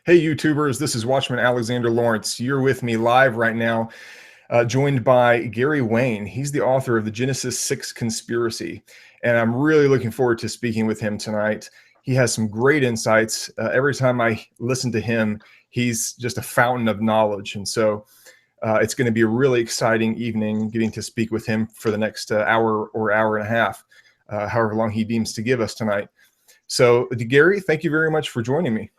Hey, YouTubers, this is Watchman Alexander Lawrence. You're with me live right now, joined by Gary Wayne. He's the author of the Genesis 6 Conspiracy, and I'm really looking forward to speaking with him tonight. He has some great insights. Every time I listen to him, he's just a fountain of knowledge, and so it's going to be a really exciting evening getting to speak with him for the next hour or hour and a half, however long he deems to give us tonight. So, Gary, thank you very much for joining me.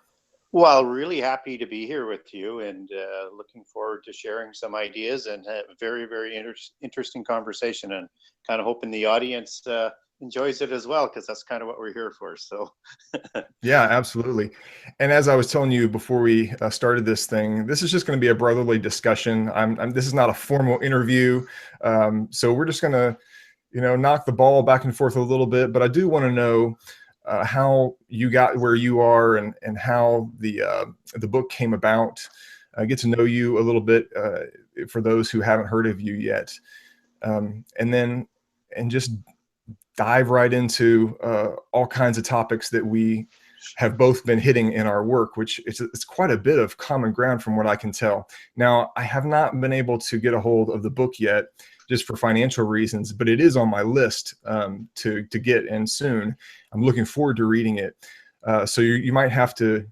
Well, really happy to be here with you and looking forward to sharing some ideas and a very, very interesting conversation, and kind of hoping the audience enjoys it as well, because that's kind of what we're here for. So Yeah, absolutely. And as I was telling you before we started this thing, this is just going to be a brotherly discussion. This is not a formal interview. So we're just going to, knock the ball back and forth a little bit. But I do want to know how you got where you are and how the book came about. Get to know you a little bit for those who haven't heard of you yet, and just dive right into all kinds of topics that we have both been hitting in our work, which it's quite a bit of common ground from what I can tell. Now, I have not been able to get a hold of the book yet, just for financial reasons, but it is on my list to get in soon. I'm looking forward to reading it. So you might have to,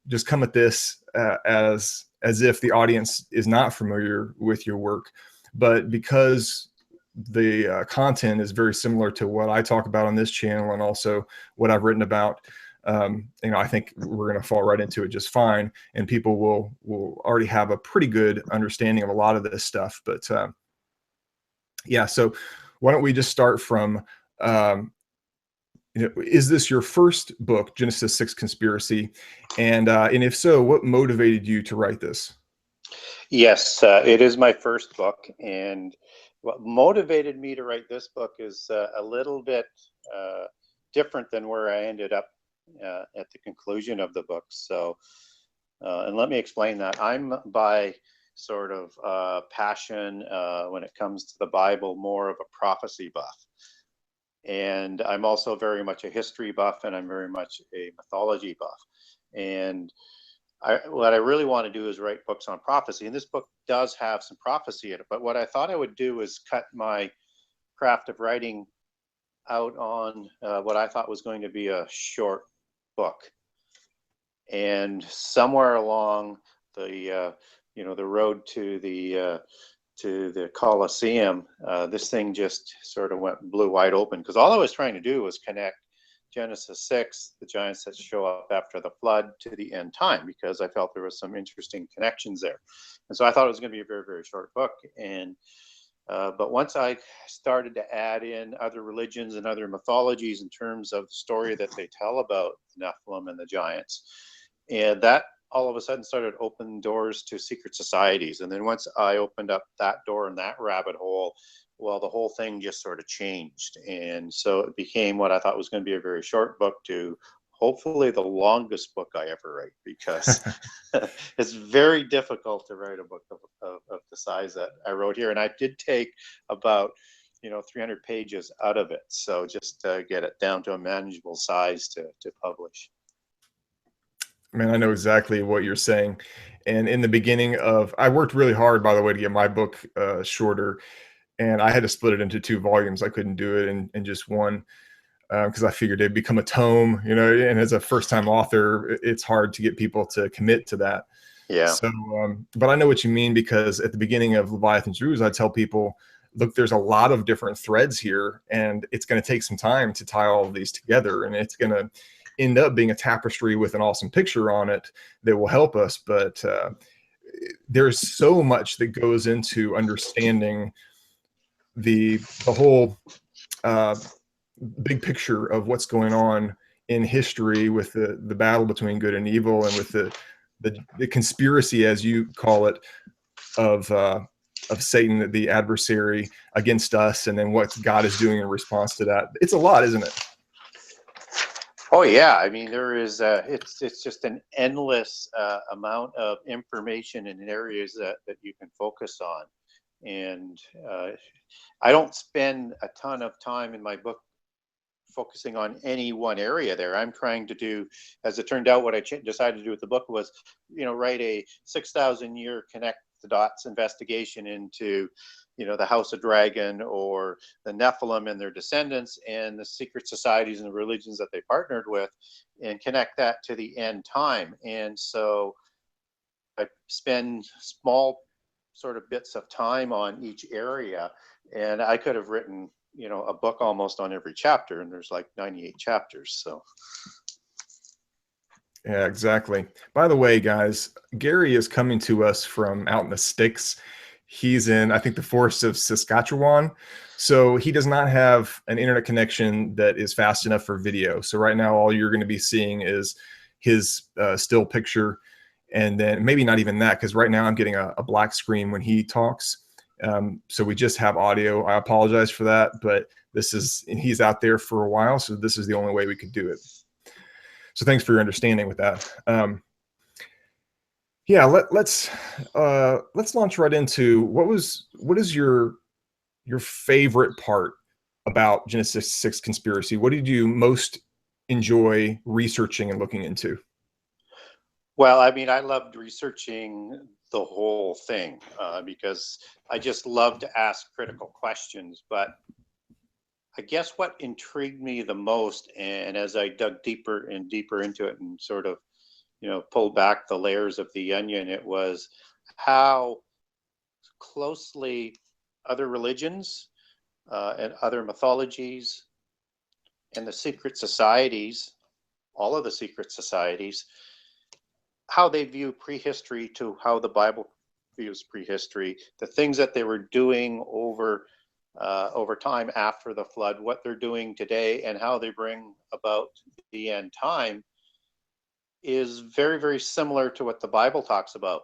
just come at this as if the audience is not familiar with your work, but because the content is very similar to what I talk about on this channel and also what I've written about. I think we're going to fall right into it just fine, and people will already have a pretty good understanding of a lot of this stuff. But yeah, so why don't we just start from, is this your first book, Genesis 6 Conspiracy? And if so, what motivated you to write this? yes, it is my first book, and what motivated me to write this book is a little bit different than where I ended up at the conclusion of the book. So, and let me explain that. I'm by sort of passion when it comes to the Bible, more of a prophecy buff. And I'm also very much a history buff, and I'm very much a mythology buff. And what I really want to do is write books on prophecy. And this book does have some prophecy in it. But what I thought I would do is cut my craft of writing out on what I thought was going to be a short book. And somewhere along the the road to the Colosseum, this thing just sort of blew wide open, because all I was trying to do was connect Genesis 6, the giants that show up after the flood, to the end time, because I felt there was some interesting connections there. And so I thought it was going to be a very, very short book. And but once I started to add in other religions and other mythologies in terms of the story that they tell about the Nephilim and the giants, and that all of a sudden started opening doors to secret societies. And then once I opened up that door and that rabbit hole, well, the whole thing just sort of changed. And so it became what I thought was going to be a very short book to hopefully the longest book I ever write, because it's very difficult to write a book of the size that I wrote here. And I did take about 300 pages out of it, so just to get it down to a manageable size to publish. Man, I know exactly what you're saying. And in the beginning I worked really hard, by the way, to get my book shorter, and I had to split it into 2 volumes. I couldn't do it in just one, because I figured it'd become a tome, and as a first-time author, it's hard to get people to commit to that. Yeah. So, but I know what you mean, because at the beginning of Leviathan's Ruse, I tell people, look, there's a lot of different threads here, and it's going to take some time to tie all of these together, and it's going to end up being a tapestry with an awesome picture on it that will help us. But there's so much that goes into understanding the whole big picture of what's going on in history, with the battle between good and evil, and with the conspiracy, as you call it, of Satan, the adversary, against us, and then what God is doing in response to that. It's a lot, isn't it? Oh yeah, I mean, there is it's just an endless amount of information in areas that you can focus on. And I don't spend a ton of time in my book focusing on any one area there. I'm trying to do, as it turned out, what I decided to do with the book was, write a 6,000 year connect the dots investigation into, the House of Dragon or the Nephilim and their descendants and the secret societies and the religions that they partnered with, and connect that to the end time. And so I spend small sort of bits of time on each area, and I could have written, a book almost on every chapter, and there's like 98 chapters. So. Yeah, exactly. By the way, guys, Gary is coming to us from out in the sticks. He's in, I think, the forests of Saskatchewan. So he does not have an internet connection that is fast enough for video. So right now, all you're going to be seeing is his still picture. And then maybe not even that, because right now I'm getting a black screen when he talks. So we just have audio. I apologize for that, but he's out there for a while. So this is the only way we could do it. So thanks for your understanding with that. Yeah, let's launch right into what is your favorite part about Genesis 6 conspiracy? What did you most enjoy researching and looking into? Well, I mean, I loved researching the whole thing because I just love to ask critical questions. But I guess what intrigued me the most, and as I dug deeper and deeper into it and sort of, pulled back the layers of the onion, it was how closely other religions and other mythologies and the secret societies, all of the secret societies, how they view prehistory to how the Bible views prehistory, the things that they were doing over time after the flood, what they're doing today, and how they bring about the end time is very, very similar to what the Bible talks about,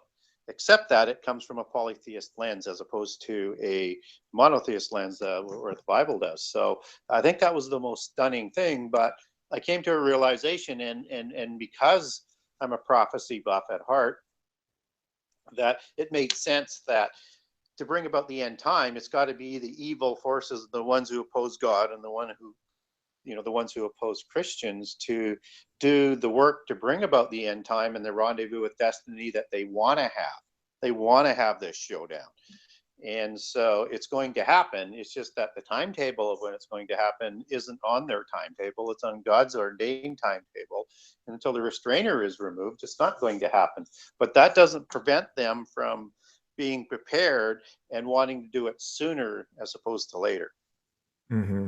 except that it comes from a polytheist lens as opposed to a monotheist lens where the Bible does. So I think that was the most stunning thing. But I came to a realization, and because I'm a prophecy buff at heart, that it made sense that to bring about the end time, it's got to be the evil forces, the ones who oppose God and the ones who oppose Christians, to do the work to bring about the end time and the rendezvous with destiny that they want to have. They want to have this showdown. And so it's going to happen. It's just that the timetable of when it's going to happen isn't on their timetable. It's on God's ordained timetable. And until the restrainer is removed, it's not going to happen. But that doesn't prevent them from being prepared and wanting to do it sooner as opposed to later. Mm-hmm.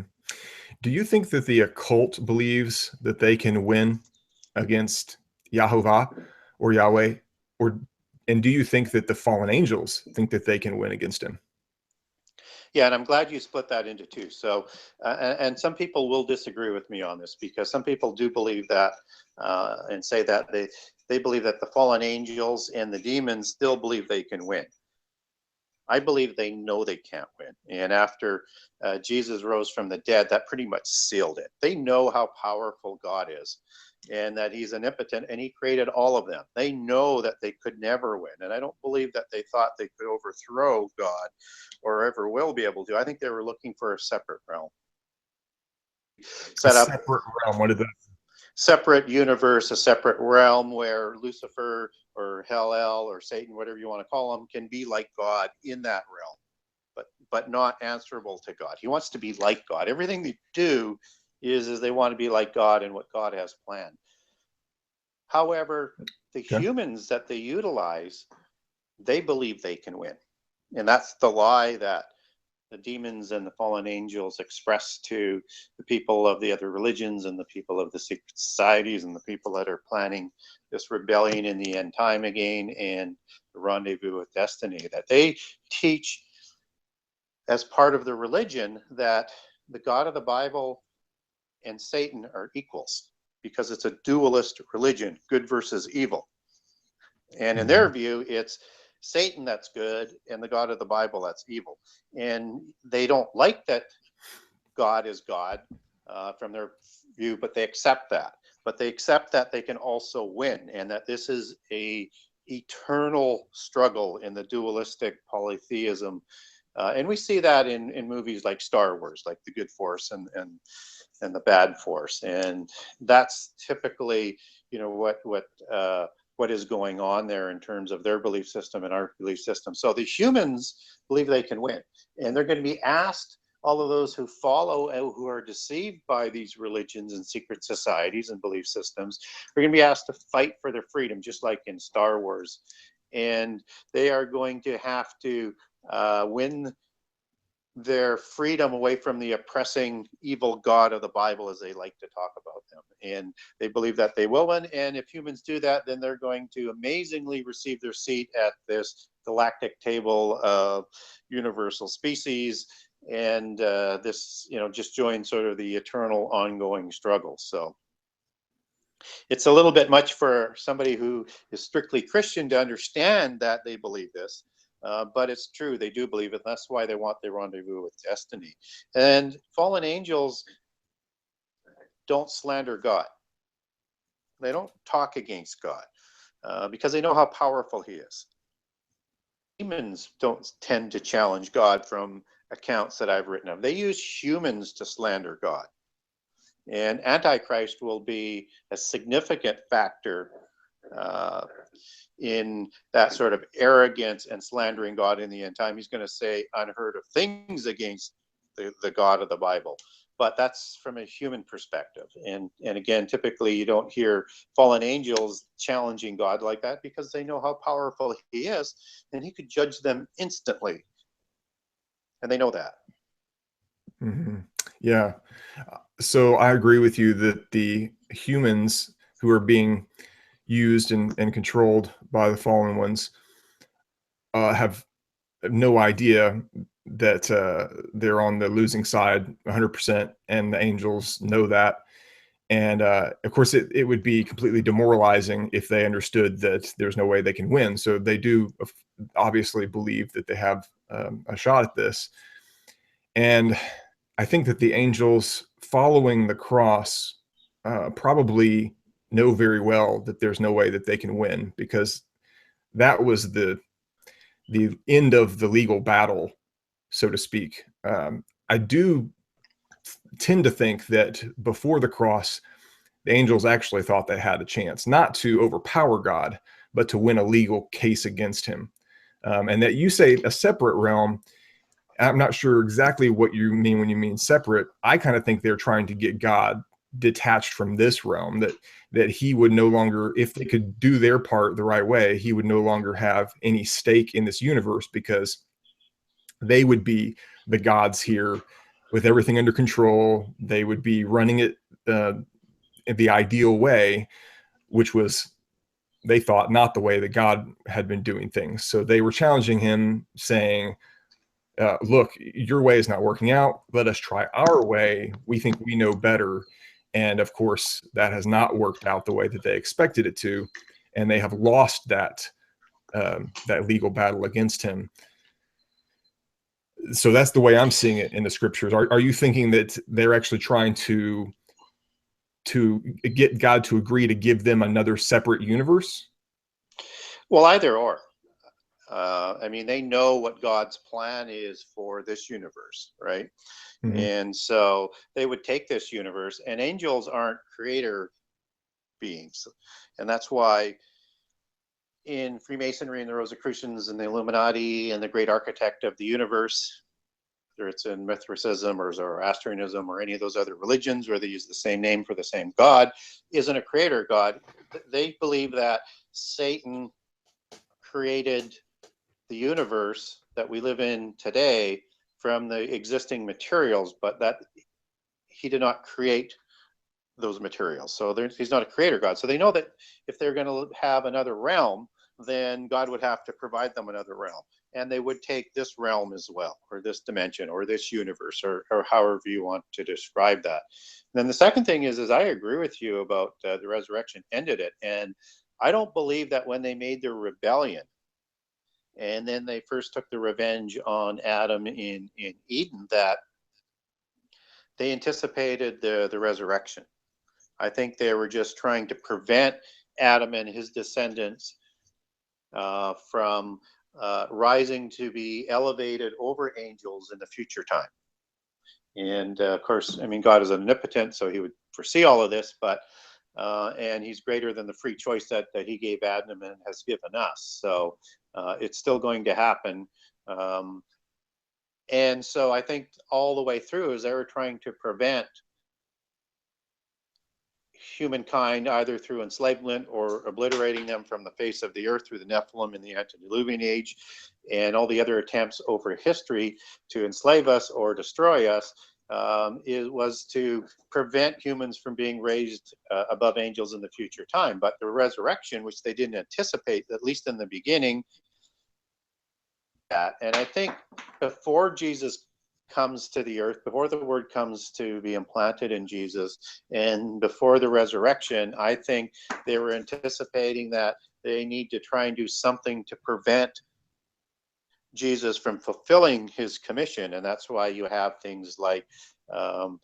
Do you think that the occult believes that they can win against Yahovah or Yahweh, and do you think that the fallen angels think that they can win against him? Yeah, and I'm glad you split that into two. So, and some people will disagree with me on this, because some people do believe that and say that they believe that the fallen angels and the demons still believe they can win. I believe they know they can't win. And after Jesus rose from the dead, that pretty much sealed it. They know how powerful God is and that he's omnipotent and he created all of them. They know that they could never win. And I don't believe that they thought they could overthrow God or ever will be able to. I think they were looking for a separate realm. Set up a separate realm. What did that? Separate universe, a separate realm where Lucifer or Hell or Satan, whatever you want to call him, can be like God in that realm, but not answerable to God. He wants to be like God. Everything they do is they want to be like God and what God has planned. However, the humans that they utilize, they believe they can win. And that's the lie that the demons and the fallen angels express to the people of the other religions and the people of the secret societies and the people that are planning this rebellion in the end time again and the rendezvous with destiny, that they teach as part of the religion that the God of the Bible and Satan are equals, because it's a dualist religion, good versus evil. And in their view, it's Satan that's good and the God of the Bible that's evil. And they don't like that God is God from their view, but they accept that. But they accept that they can also win, and that this is a eternal struggle in the dualistic polytheism. And we see that in movies like Star Wars, like The Good Force and and the bad force. And that's typically, what is going on there in terms of their belief system and our belief system. So the humans believe they can win, and they're going to be asked, all of those who follow and who are deceived by these religions and secret societies and belief systems are going to be asked to fight for their freedom, just like in Star Wars. And they are going to have to win their freedom away from the oppressing evil God of the Bible, as they like to talk about them. And they believe that they will win. And if humans do that, then they're going to amazingly receive their seat at this galactic table of universal species. And this, just join sort of the eternal ongoing struggle. So it's a little bit much for somebody who is strictly Christian to understand that they believe this. But it's true, they do believe it. That's why they want their rendezvous with destiny. And fallen angels don't slander God. They don't talk against God because they know how powerful he is. Demons don't tend to challenge God from accounts that I've written of. They use humans to slander God. And Antichrist will be a significant factor in that sort of arrogance and slandering God in the end time. He's going to say unheard of things against the God of the Bible. But that's from a human perspective. And again, typically you don't hear fallen angels challenging God like that because they know how powerful he is and he could judge them instantly. And they know that. Mm-hmm. Yeah. So I agree with you that the humans who are being used and controlled by the fallen ones have no idea that they're on the losing side 100%, and the angels know that. And of course, it would be completely demoralizing if they understood that there's no way they can win. So they do obviously believe that they have a shot at this. And I think that the angels following the cross probably know very well that there's no way that they can win, because that was the end of the legal battle, so to speak. I do tend to think that before the cross, the angels actually thought they had a chance, not to overpower God, but to win a legal case against him. And that you say a separate realm, I'm not sure exactly what you mean when you mean separate. I kind of think they're trying to get God detached from this realm, that he would no longer, if they could do their part the right way, he would no longer have any stake in this universe, because they would be the gods here with everything under control. They would be running it in the ideal way, which was, they thought, not the way that God had been doing things. So they were challenging him, saying, look, your way is not working out. Let us try our way. We think we know better. And of course, that has not worked out the way that they expected it to. And they have lost that legal battle against him. So that's the way I'm seeing it in the scriptures. Are you thinking that they're actually trying to get God to agree to give them another separate universe? Well, either or. I mean, they know what God's plan is for this universe, right? Mm-hmm. And so they would take this universe, and angels aren't creator beings. And that's why in Freemasonry and the Rosicrucians and the Illuminati and the great architect of the universe, whether it's in Mithraism or Zoroastrianism or any of those other religions where they use the same name for the same God, isn't a creator God. They believe that Satan created the universe that we live in today from the existing materials, but that he did not create those materials. So he's not a creator God. So they know that if they're going to have another realm, then God would have to provide them another realm. And they would take this realm as well, or this dimension, or this universe, or however you want to describe that. And then the second thing is I agree with you about the resurrection ended it. And I don't believe that when they made their rebellion, and then they first took the revenge on Adam in Eden, that they anticipated the resurrection. I think they were just trying to prevent Adam and his descendants from rising to be elevated over angels in the future time. And of course, I mean, God is omnipotent, so he would foresee all of this, but and he's greater than the free choice that he gave Adam and has given us. So it's still going to happen. And so I think all the way through is they were trying to prevent humankind either through enslavement or obliterating them from the face of the earth through the Nephilim in the antediluvian age, and all the other attempts over history to enslave us or destroy us. Was to prevent humans from being raised above angels in the future time. But the resurrection, which they didn't anticipate, at least in the beginning, and I think before Jesus comes to the earth, before the word comes to be implanted in Jesus, and before the resurrection, I think they were anticipating that they need to try and do something to prevent Jesus from fulfilling his commission. And that's why you have things like the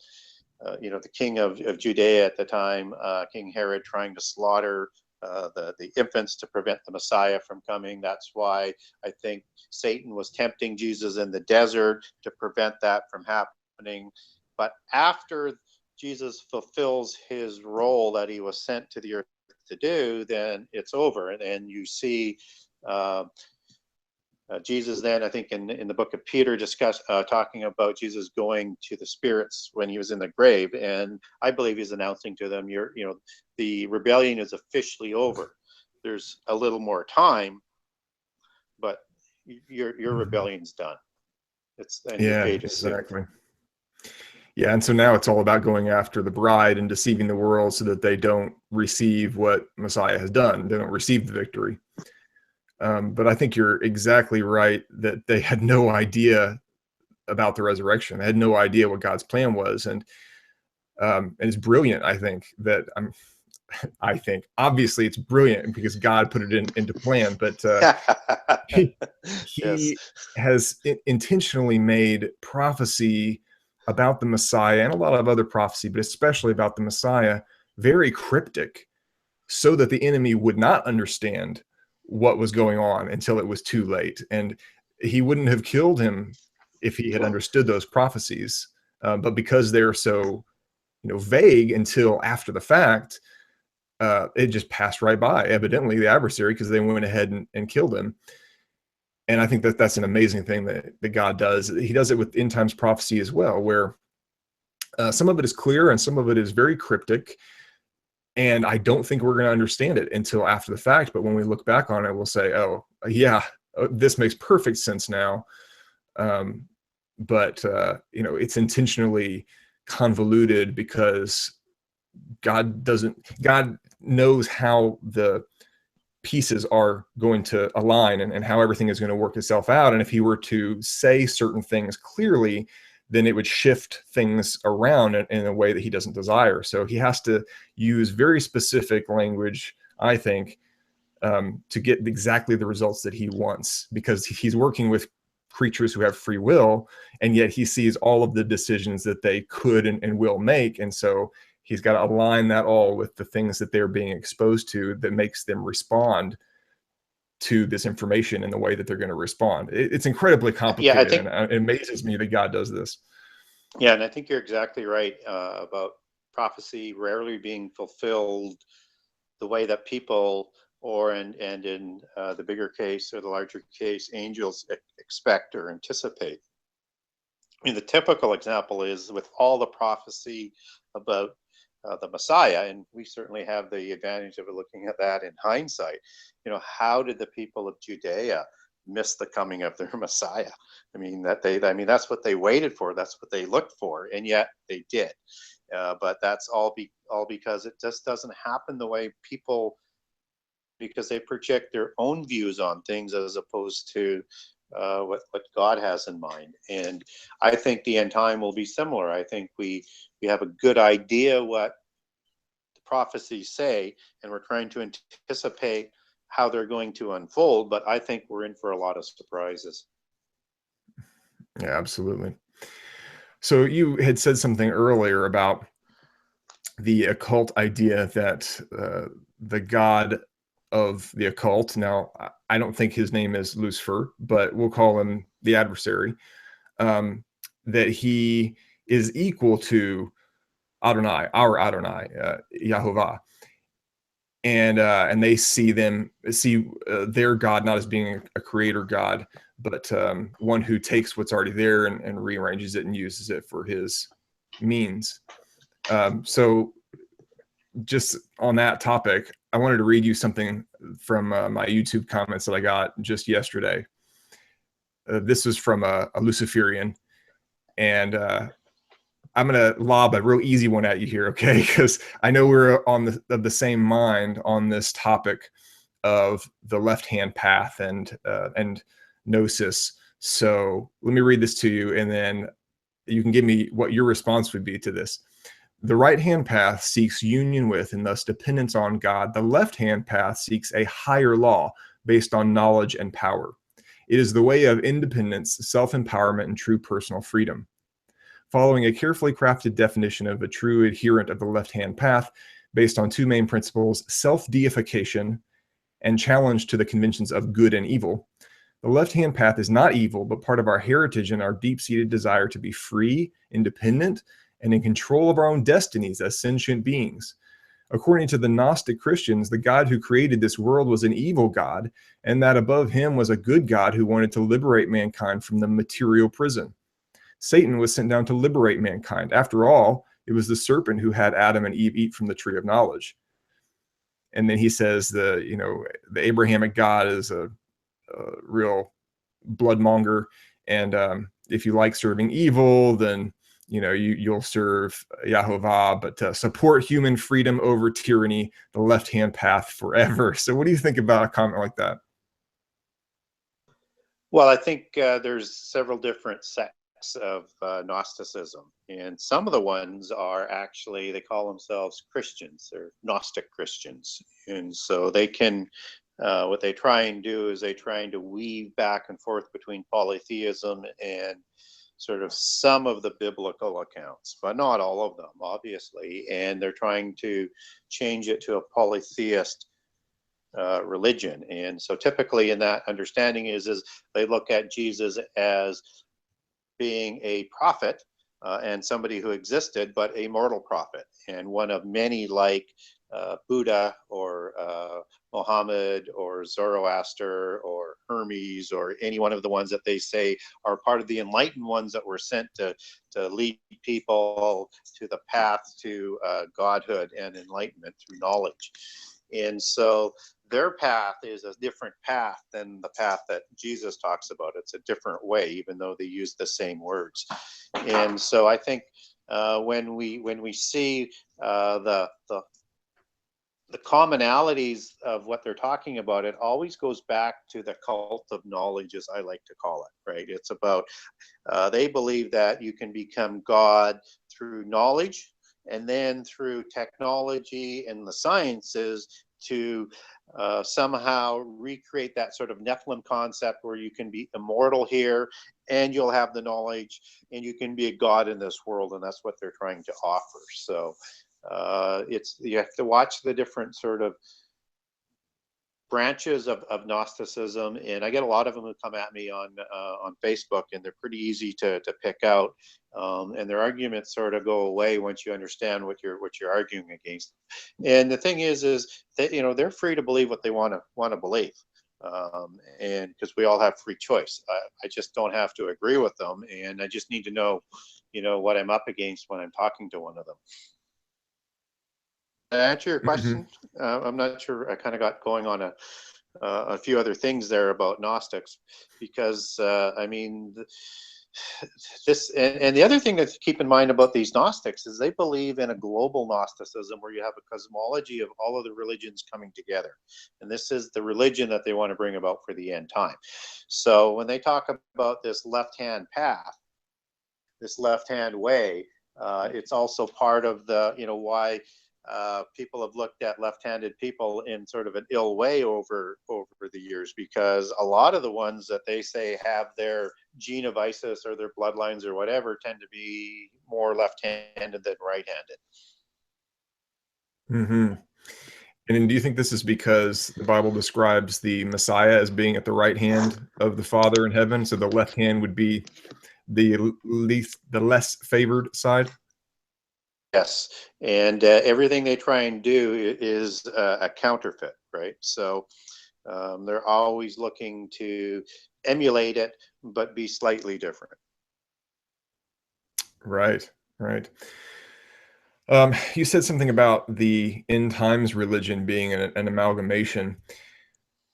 king of Judea at the time, King Herod, trying to slaughter the infants to prevent the Messiah from coming. That's why I think Satan was tempting Jesus in the desert to prevent that from happening. But after Jesus fulfills his role that he was sent to the earth to do, then it's over. And you see Jesus then, I think in the book of Peter, talking about Jesus going to the spirits when he was in the grave. And I believe he's announcing to them, the rebellion is officially over. There's a little more time, but your rebellion's done. Yeah, exactly. Yeah, and so now it's all about going after the bride and deceiving the world so that they don't receive what Messiah has done. They don't receive the victory. But I think you're exactly right that they had no idea about the resurrection. They had no idea what God's plan was. And it's brilliant, I think, that I think obviously it's brilliant because God put it into plan, but he yes. has intentionally made prophecy about the Messiah and a lot of other prophecy, but especially about the Messiah, very cryptic so that the enemy would not understand what was going on until it was too late. And he wouldn't have killed him if he had understood those prophecies. But because they're so, vague until after the fact, it just passed right by, evidently, the adversary, because they went ahead and killed him. And I think that that's an amazing thing that God does. He does it with end times prophecy as well, where some of it is clear and some of it is very cryptic. And I don't think we're going to understand it until after the fact. But when we look back on it, we'll say, oh, yeah, this makes perfect sense now. But it's intentionally convoluted because God knows how the pieces are going to align and how everything is going to work itself out. And if he were to say certain things clearly, then it would shift things around in a way that he doesn't desire. So he has to use very specific language, I think, to get exactly the results that he wants, because he's working with creatures who have free will, and yet he sees all of the decisions that they could and will make. And so he's got to align that all with the things that they're being exposed to that makes them respond to this information in the way that they're going to respond. It's incredibly complicated, and it amazes me that God does this. Yeah, and I think you're exactly right about prophecy rarely being fulfilled the way that people, and in the bigger case or the larger case, angels expect or anticipate. I mean, the typical example is with all the prophecy about the Messiah, and we certainly have the advantage of looking at that in hindsight. How did the people of Judea miss the coming of their Messiah? I mean, that's what they waited for. That's what they looked for, and yet they did. But that's all because it just doesn't happen the way people, because they project their own views on things as opposed to what God has in mind. And I think the end time will be similar. I think we have a good idea what the prophecies say, and we're trying to anticipate how they're going to unfold. But I think we're in for a lot of surprises. Yeah, absolutely. So you had said something earlier about the occult idea that the god of the occult, now I don't think his name is Lucifer, but we'll call him the adversary, that he is equal to Adonai, our Adonai, Yahovah. And they see their God not as being a creator God, but one who takes what's already there and rearranges it and uses it for his means. So just on that topic, I wanted to read you something from my YouTube comments that I got just yesterday. This is from a Luciferian, and I'm going to lob a real easy one at you here, okay? Because I know we're on the same mind on this topic of the left-hand path and gnosis. So let me read this to you, and then you can give me what your response would be to this. The right-hand path seeks union with and thus dependence on God. The left-hand path seeks a higher law based on knowledge and power. It is the way of independence, self-empowerment, and true personal freedom. Following a carefully crafted definition of a true adherent of the left-hand path based on two main principles, self-deification and challenge to the conventions of good and evil, the left-hand path is not evil, but part of our heritage and our deep-seated desire to be free, independent, and in control of our own destinies as sentient beings. According to the Gnostic Christians, the God who created this world was an evil God, and that above him was a good God who wanted to liberate mankind from the material prison. Satan was sent down to liberate mankind. After all, it was the serpent who had Adam and Eve eat from the tree of knowledge. And then he says the Abrahamic God is a real bloodmonger, and if you like serving evil, then you'll serve Yahovah, but support human freedom over tyranny, the left-hand path forever. So what do you think about a comment like that? Well, I think there's several different sects of Gnosticism, and some of the ones are actually, they call themselves Christians. They're Gnostic Christians, and so they can what they try and do is they try to weave back and forth between polytheism and sort of some of the biblical accounts, but not all of them, obviously. And they're trying to change it to a polytheist religion. And so typically in that understanding is they look at Jesus as being a prophet and somebody who existed, but a mortal prophet, and one of many, like Buddha or Muhammad or Zoroaster or Hermes or any one of the ones that they say are part of the enlightened ones that were sent to lead people to the path to godhood and enlightenment through knowledge. And so their path is a different path than the path that Jesus talks about. It's a different way, even though they use the same words. And so I think when we see the commonalities of what they're talking about, it always goes back to the cult of knowledge, as I like to call it, right? It's about, they believe that you can become God through knowledge and then through technology and the sciences to somehow recreate that sort of Nephilim concept where you can be immortal here and you'll have the knowledge and you can be a God in this world. And that's what they're trying to offer. So you have to watch the different sort of branches of Gnosticism, and I get a lot of them who come at me on Facebook, and they're pretty easy to pick out, and their arguments sort of go away once you understand what you're arguing against. And the thing is that they're free to believe what they want to believe, and because we all have free choice. I just don't have to agree with them, and I just need to know what I'm up against when I'm talking to one of them. Did I answer your question? I'm not sure. I kind of got going on a few other things there about Gnostics, because this and the other thing to keep in mind about these Gnostics is they believe in a global Gnosticism where you have a cosmology of all of the religions coming together, and this is the religion that they want to bring about for the end time. So when they talk about this left-hand path, this left-hand way, it's also part of the why. People have looked at left-handed people in sort of an ill way over the years, because a lot of the ones that they say have their gene of Isis or their bloodlines or whatever tend to be more left-handed than right-handed. And do you think this is because the Bible describes the Messiah as being at the right hand of the Father in heaven? So the left hand would be the less favored side. Yes, and everything they try and do is a counterfeit, right? So they're always looking to emulate it, but be slightly different. Right, right. You said something about the end times religion being an amalgamation.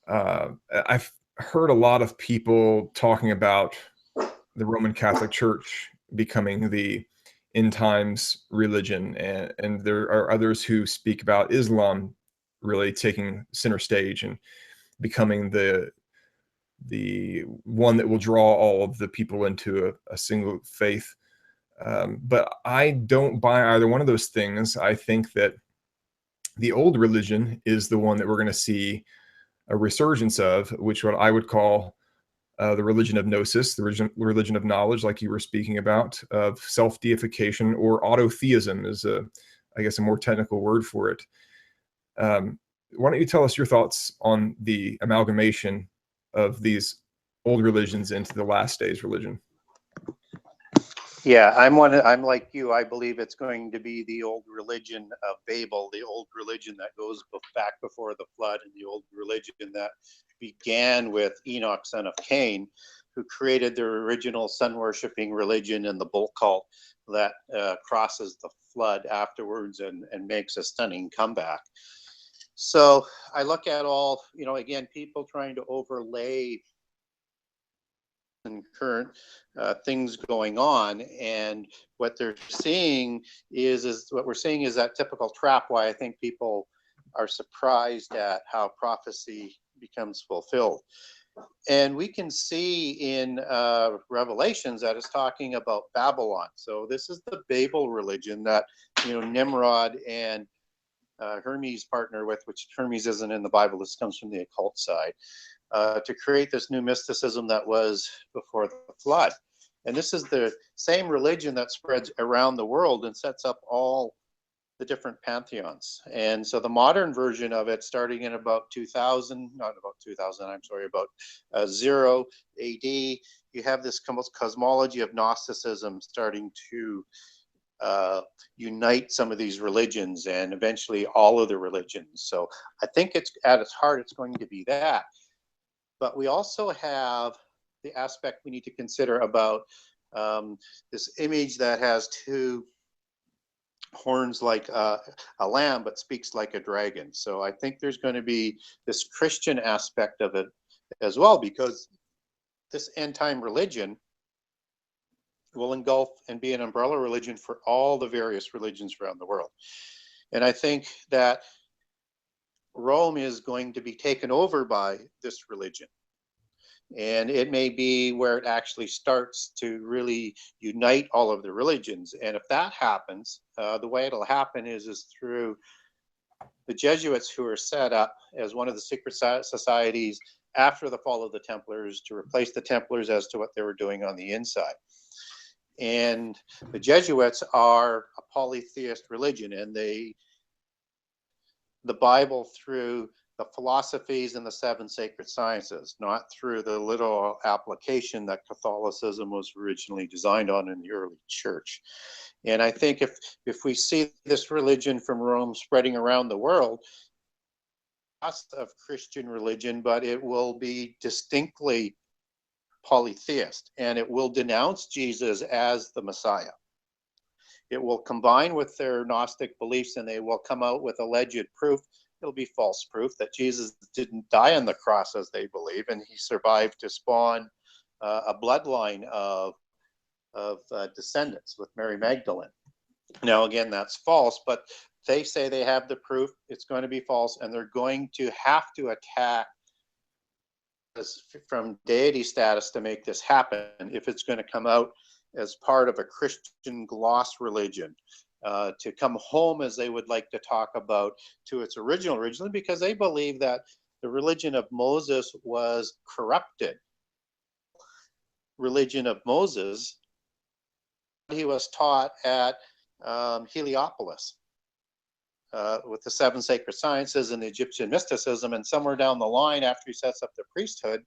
I've heard a lot of people talking about the Roman Catholic Church becoming the end times religion, and there are others who speak about Islam really taking center stage and becoming the one that will draw all of the people into a single faith. But I don't buy either one of those things. I think that the old religion is the one that we're going to see a resurgence of, which what I would call the religion of gnosis, the religion of knowledge, like you were speaking about, of self-deification, or autotheism is I guess, a more technical word for it. Why don't you tell us your thoughts on the amalgamation of these old religions into the last days religion? Yeah, I'm like you. I believe it's going to be the old religion of Babel, the old religion that goes back before the flood, and the old religion that began with Enoch, son of Cain, who created their original sun-worshiping religion and the bull cult that crosses the flood afterwards and makes a stunning comeback. So I look at all, again, people trying to overlay and current things going on, and what they're seeing is what we're seeing is that typical trap. Why I think people are surprised at how prophecy becomes fulfilled, and we can see in Revelations that it's talking about Babylon. So this is the Babel religion that Nimrod and Hermes partner with, which Hermes isn't in the Bible. This comes from the occult side. To create this new mysticism that was before the flood. And this is the same religion that spreads around the world and sets up all the different pantheons. And so the modern version of it, starting in about 2000, not about 2000, I'm sorry, about 0 AD, you have this cosmology of Gnosticism starting to unite some of these religions, and eventually all of the religions. So I think it's at its heart, it's going to be that. But we also have the aspect we need to consider about this image that has two horns like a lamb, but speaks like a dragon. So I think there's going to be this Christian aspect of it as well, because this end time religion will engulf and be an umbrella religion for all the various religions around the world. And I think that Rome is going to be taken over by this religion. And it may be where it actually starts to really unite all of the religions. And if that happens, the way it'll happen is through the Jesuits, who are set up as one of the secret societies after the fall of the Templars to replace the Templars as to what they were doing on the inside. And the Jesuits are a polytheist religion, and the Bible through the philosophies and the seven sacred sciences, not through the literal application that Catholicism was originally designed on in the early church. And I think if we see this religion from Rome spreading around the world, of Christian religion, but it will be distinctly polytheist, and it will denounce Jesus as the Messiah. It will combine with their Gnostic beliefs, and they will come out with alleged proof. It'll be false proof that Jesus didn't die on the cross as they believe, and he survived to spawn a bloodline of descendants with Mary Magdalene. Now, again, that's false, but they say they have the proof. It's going to be false, and they're going to have to attack from deity status to make this happen if it's going to come out as part of a Christian gloss religion, to come home, as they would like to talk about, to its original religion, because they believe that the religion of Moses was corrupted. Religion of Moses, he was taught at Heliopolis with the seven sacred sciences and the Egyptian mysticism, and somewhere down the line, after he sets up the priesthood,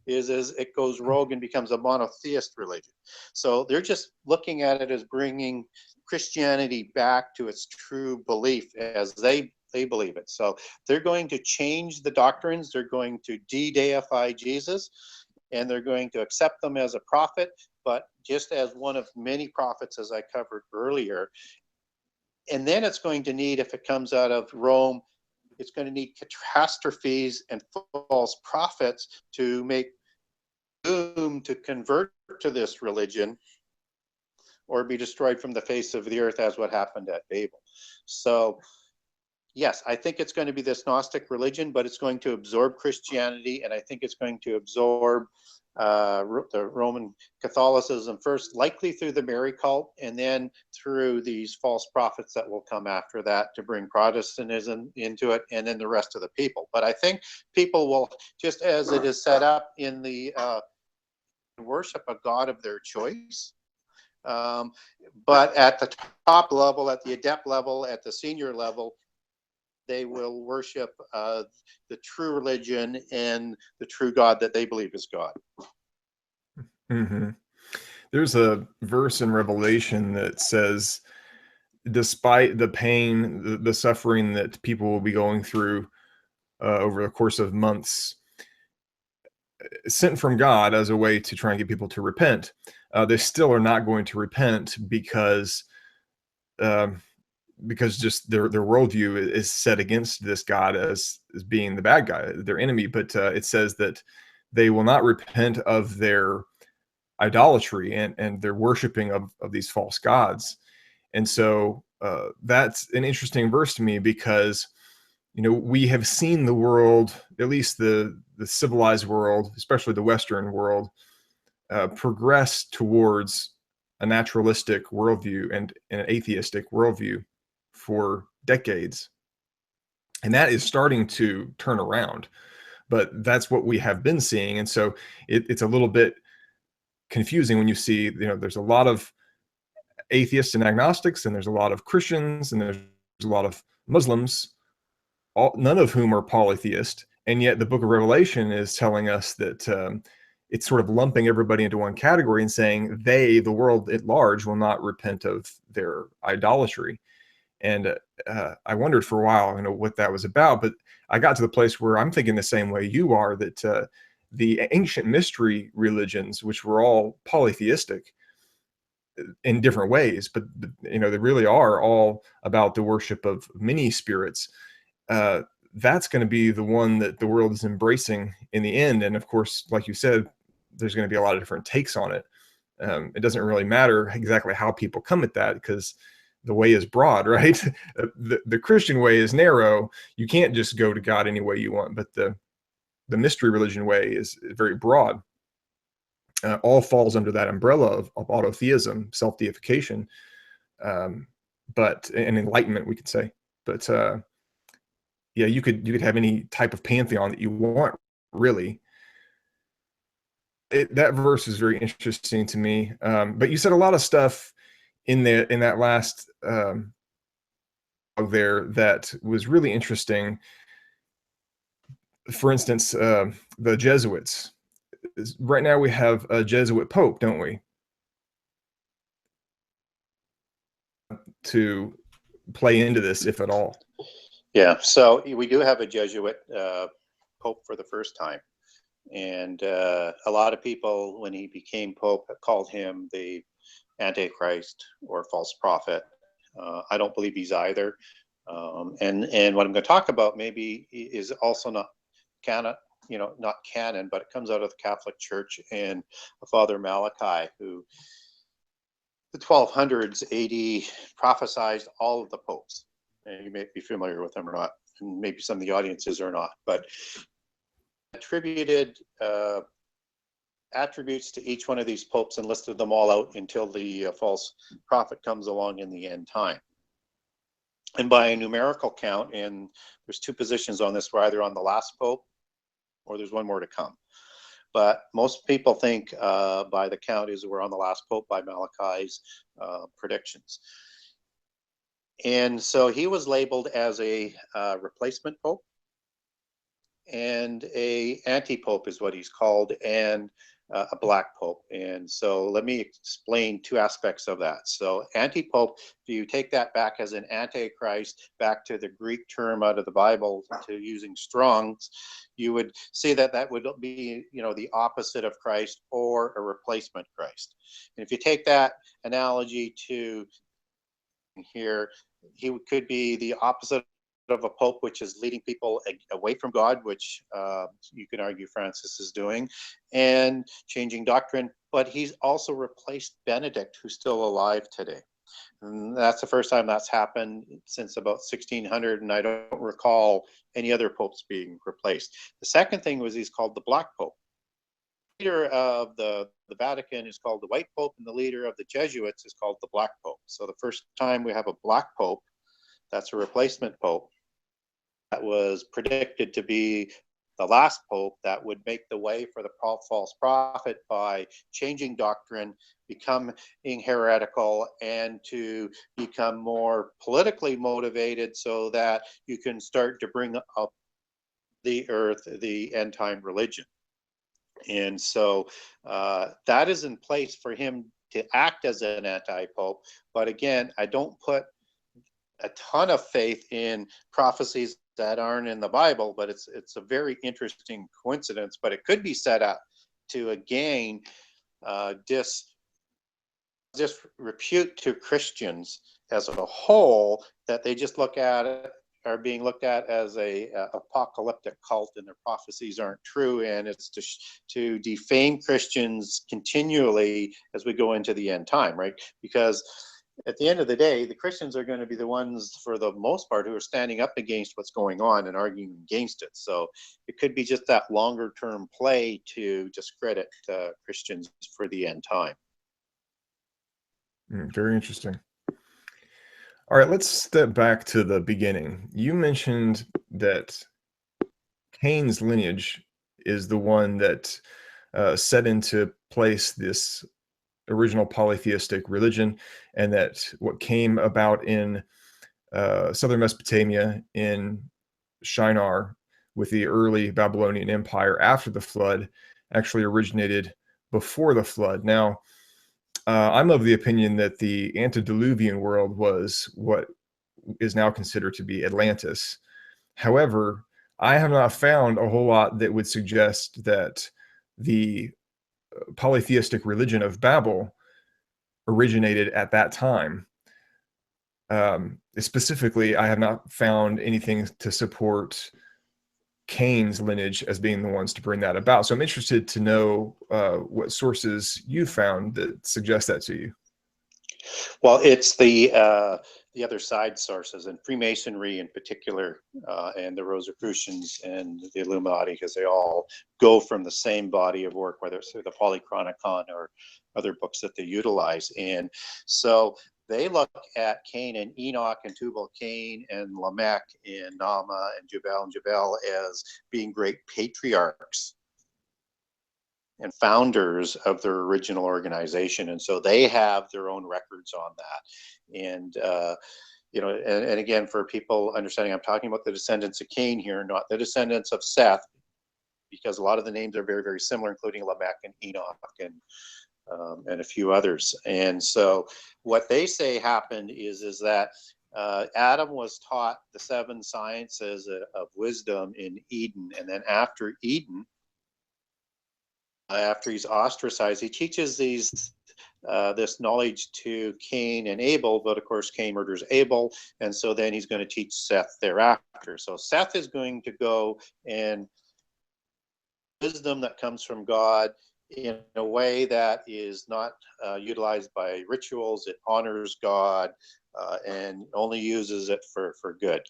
is as it goes rogue and becomes a monotheist religion. So they're just looking at it as bringing Christianity back to its true belief as they believe it. So they're going to change the doctrines. They're going to de-deify Jesus, and they're going to accept them as a prophet, but just as one of many prophets, as I covered earlier. And then it's going to need, if it comes out of Rome, it's going to need catastrophes and false prophets to make doom to convert to this religion or be destroyed from the face of the earth, as what happened at Babel. So yes, I think it's going to be this Gnostic religion, but it's going to absorb Christianity, and I think it's going to absorb the Roman Catholicism first, likely through the Mary cult, and then through these false prophets that will come after that to bring Protestantism into it, and then the rest of the people. But I think people will, just as it is set up in the worship a God of their choice. But at the top level, at the adept level, at the senior level, they will worship the true religion and the true God that they believe is God. Mm-hmm. There's a verse in Revelation that says, despite the pain, the suffering that people will be going through over the course of months, sent from God as a way to try and get people to repent, they still are not going to repent because just their worldview is set against this God as being the bad guy, their enemy. But it says that they will not repent of their idolatry and their worshiping of these false gods. And so that's an interesting verse to me, because we have seen the world, at least the civilized world, especially the Western world, progress towards a naturalistic worldview and an atheistic worldview for decades. And that is starting to turn around, but that's what we have been seeing. And so it's a little bit confusing when you see, there's a lot of atheists and agnostics, and there's a lot of Christians, and there's a lot of Muslims, none of whom are polytheist. And yet the book of Revelation is telling us that it's sort of lumping everybody into one category and saying the world at large, will not repent of their idolatry. And I wondered for a while, what that was about. But I got to the place where I'm thinking the same way you are, that the ancient mystery religions, which were all polytheistic in different ways, but they really are all about the worship of many spirits. That's going to be the one that the world is embracing in the end. And of course, like you said, there's going to be a lot of different takes on it. It doesn't really matter exactly how people come at that, because the way is broad, right? The Christian way is narrow. You can't just go to God any way you want, but the mystery religion way is very broad. All falls under that umbrella of autotheism, self-deification, but and enlightenment, we could say. But yeah, you could have any type of pantheon that you want, really. That verse is very interesting to me. But you said a lot of stuff in that last there that was really interesting. For instance, the Jesuits. Right now we have a Jesuit Pope, don't we? To play into this, if at all. Yeah, so we do have a Jesuit Pope for the first time. And a lot of people, when he became Pope, called him the Antichrist or false prophet. I don't believe he's either. And what I'm going to talk about maybe is also not canon, not canon, but it comes out of the Catholic Church, and Father Malachi, who the 1200s AD prophesied all of the popes. And you may be familiar with them or not, and maybe some of the audiences are not, but attributed attributes to each one of these popes and listed them all out until the false prophet comes along in the end time. And by a numerical count, and there's two positions on this, we're either on the last pope or there's one more to come. But most people think by the count is we're on the last pope by Malachi's predictions. And so he was labeled as a replacement pope. and a anti-pope is what he's called, and a black pope. And so let me explain two aspects of that. So anti-pope, if you take that back as an antichrist, back to the Greek term out of the Bible, to using Strong's, you would see that that would be, the opposite of Christ, or a replacement Christ. And if you take that analogy to here, he could be the opposite of a pope, which is leading people away from God, which you can argue Francis is doing, and changing doctrine. But he's also replaced Benedict, who's still alive today. And that's the first time that's happened since about 1600, and I don't recall any other popes being replaced. The second thing was he's called the Black Pope. The leader of the Vatican is called the White Pope, and the leader of the Jesuits is called the Black Pope. So the first time we have a Black Pope, that's a replacement pope. That was predicted to be the last pope that would make the way for the false prophet by changing doctrine, becoming heretical, and to become more politically motivated, so that you can start to bring up the earth, the end time religion. And so that is in place for him to act as an anti-pope. But again, I don't put a ton of faith in prophecies that aren't in the Bible, but it's a very interesting coincidence. But it could be set up to again disrepute to Christians as a whole, that they just look at it, are being looked at as a apocalyptic cult, and their prophecies aren't true, and it's to defame Christians continually as we go into the end time, right? Because at the end of the day, the Christians are going to be the ones, for the most part, who are standing up against what's going on and arguing against it. So it could be just that longer term play to discredit Christians for the end time. Very interesting. All right, let's step back to the beginning. You mentioned that Cain's lineage is the one that set into place this original polytheistic religion, and that what came about in southern Mesopotamia, in Shinar, with the early Babylonian Empire after the flood, actually originated before the flood. Now, I'm of the opinion that the antediluvian world was what is now considered to be Atlantis. However, I have not found a whole lot that would suggest that the polytheistic religion of Babel originated at that time. Specifically, I have not found anything to support Cain's lineage as being the ones to bring that about. So I'm interested to know what sources you found that suggest that to you. Well, it's the other side sources, and Freemasonry in particular, and the Rosicrucians and the Illuminati, because they all go from the same body of work, whether it's through the Polychronicon or other books that they utilize. And so they look at Cain and Enoch and Tubal-Cain and Lamech and Nama and Jubal as being great patriarchs and founders of their original organization. And so they have their own records on that. And, and again, for people understanding, I'm talking about the descendants of Cain here, not the descendants of Seth, because a lot of the names are very, very similar, including Lamech and Enoch and a few others. And so what they say happened is that Adam was taught the 7 sciences of wisdom in Eden. And then after Eden, after he's ostracized, he teaches this knowledge to Cain and Abel, but of course Cain murders Abel, and so then he's going to teach Seth thereafter. So Seth is going to go and wisdom that comes from God in a way that is not utilized by rituals. It honors God and only uses it for good.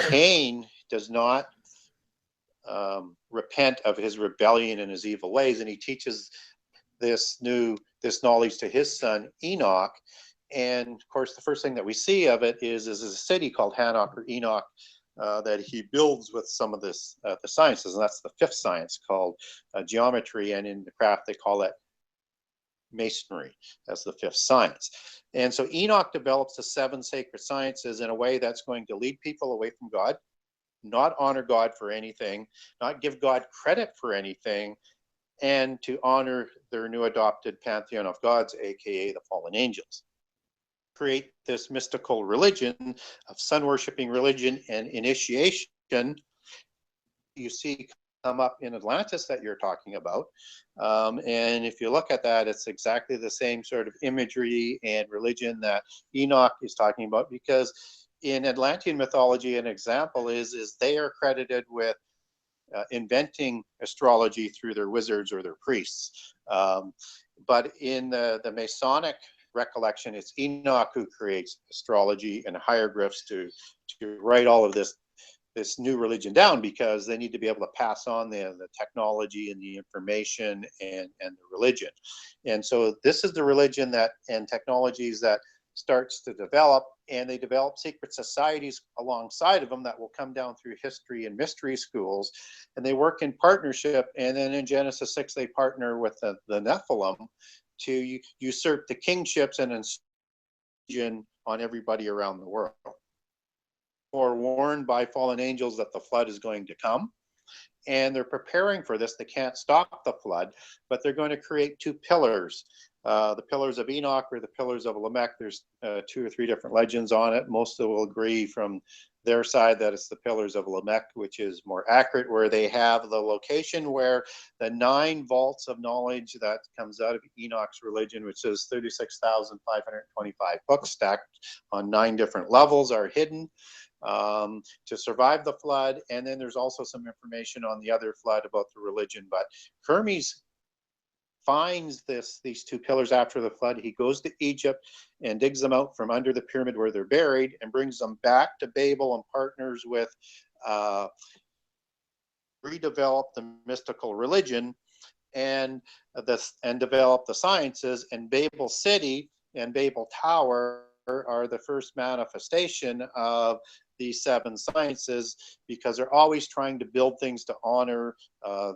Cain does not repent of his rebellion and his evil ways, and he teaches this knowledge to his son Enoch. And of course, the first thing that we see of it is a city called Hanok or Enoch that he builds with some of the sciences, and that's the 5th science, called geometry, and in the craft they call it masonry. That's the 5th science. And so Enoch develops the 7 sacred sciences in a way that's going to lead people away from God, not honor God for anything, not give God credit for anything, and to honor their new adopted pantheon of gods, aka the fallen angels. Create this mystical religion of sun worshiping religion and initiation you see come up in Atlantis that you're talking about. And if you look at that, it's exactly the same sort of imagery and religion that Enoch is talking about, because in Atlantean mythology, an example is they are credited with inventing astrology through their wizards or their priests. But in the Masonic recollection, it's Enoch who creates astrology and hieroglyphs to write all of this new religion down, because they need to be able to pass on the technology and the information and the religion. And so this is the religion that and technologies that starts to develop, and they develop secret societies alongside of them that will come down through history and mystery schools, and they work in partnership. And then in Genesis 6 they partner with the Nephilim to usurp the kingships and on everybody around the world. Or warned by fallen angels that the flood is going to come, and they're preparing for this. They can't stop the flood, but they're going to create two pillars, the pillars of Enoch or the pillars of Lamech. There's 2 or 3 different legends on it. Most will agree from their side that it's the pillars of Lamech, which is more accurate, where they have the location where the 9 vaults of knowledge that comes out of Enoch's religion, which is 36,525 books stacked on 9 different levels, are hidden to survive the flood. And then there's also some information on the other flood about the religion. But Hermes finds these 2 pillars after the flood. He goes to Egypt and digs them out from under the pyramid where they're buried and brings them back to Babel and partners with redevelop the mystical religion and develop the sciences. And Babel City and Babel Tower are the first manifestation of these 7 sciences, because they're always trying to build things to honor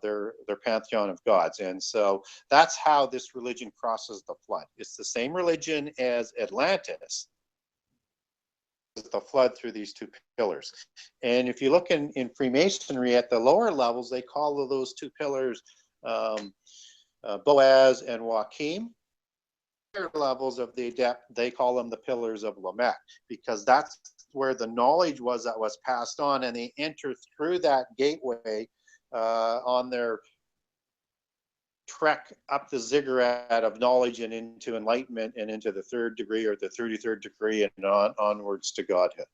their pantheon of gods. And so that's how this religion crosses the flood. It's the same religion as Atlantis, the flood through these 2 pillars. And if you look in Freemasonry at the lower levels, they call those 2 pillars Boaz and Joachim. Levels of the adept, they call them the pillars of Lamech, because that's where the knowledge was that was passed on, and they enter through that gateway on their trek up the ziggurat of knowledge and into enlightenment and into the 3rd degree or the 33rd degree and onwards to Godhead.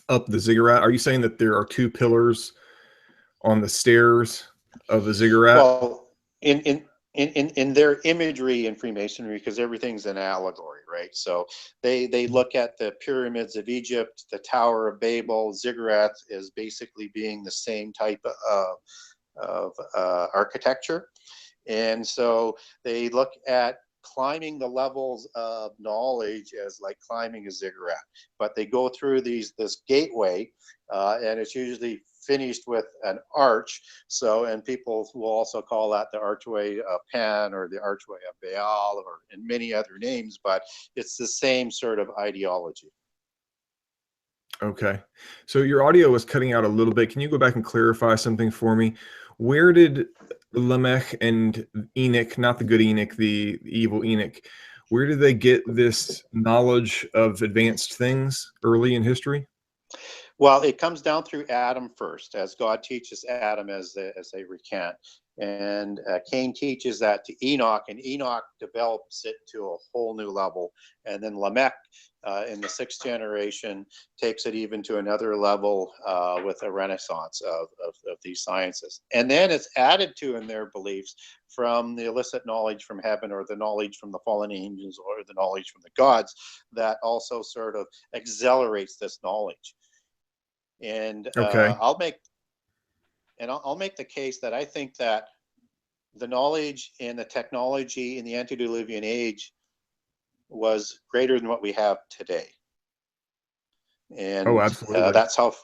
Up the ziggurat? Are you saying that there are 2 pillars on the stairs of the ziggurat? Well, in their imagery in Freemasonry, because everything's an allegory, right? So they look at the pyramids of Egypt, the Tower of Babel, ziggurat as basically being the same type of architecture. And so they look at climbing the levels of knowledge as like climbing a ziggurat, but they go through this gateway, and it's usually finished with an arch. So, and people will also call that the archway of Pan or the archway of Baal, or and many other names, but it's the same sort of ideology. Okay. So your audio was cutting out a little bit. Can you go back and clarify something for me? Where did Lamech and Enoch, not the good Enoch, the evil Enoch, where did they get this knowledge of advanced things early in history? Well, it comes down through Adam first, as God teaches Adam as they recant. And Cain teaches that to Enoch, and Enoch develops it to a whole new level. And then Lamech, in the 6th generation, takes it even to another level with a renaissance of these sciences. And then it's added to in their beliefs from the illicit knowledge from heaven, or the knowledge from the fallen angels, or the knowledge from the gods, that also sort of accelerates this knowledge. And Okay. I'll make the case that I think that the knowledge and the technology in the antediluvian age was greater than what we have today. And Oh, absolutely. that's how,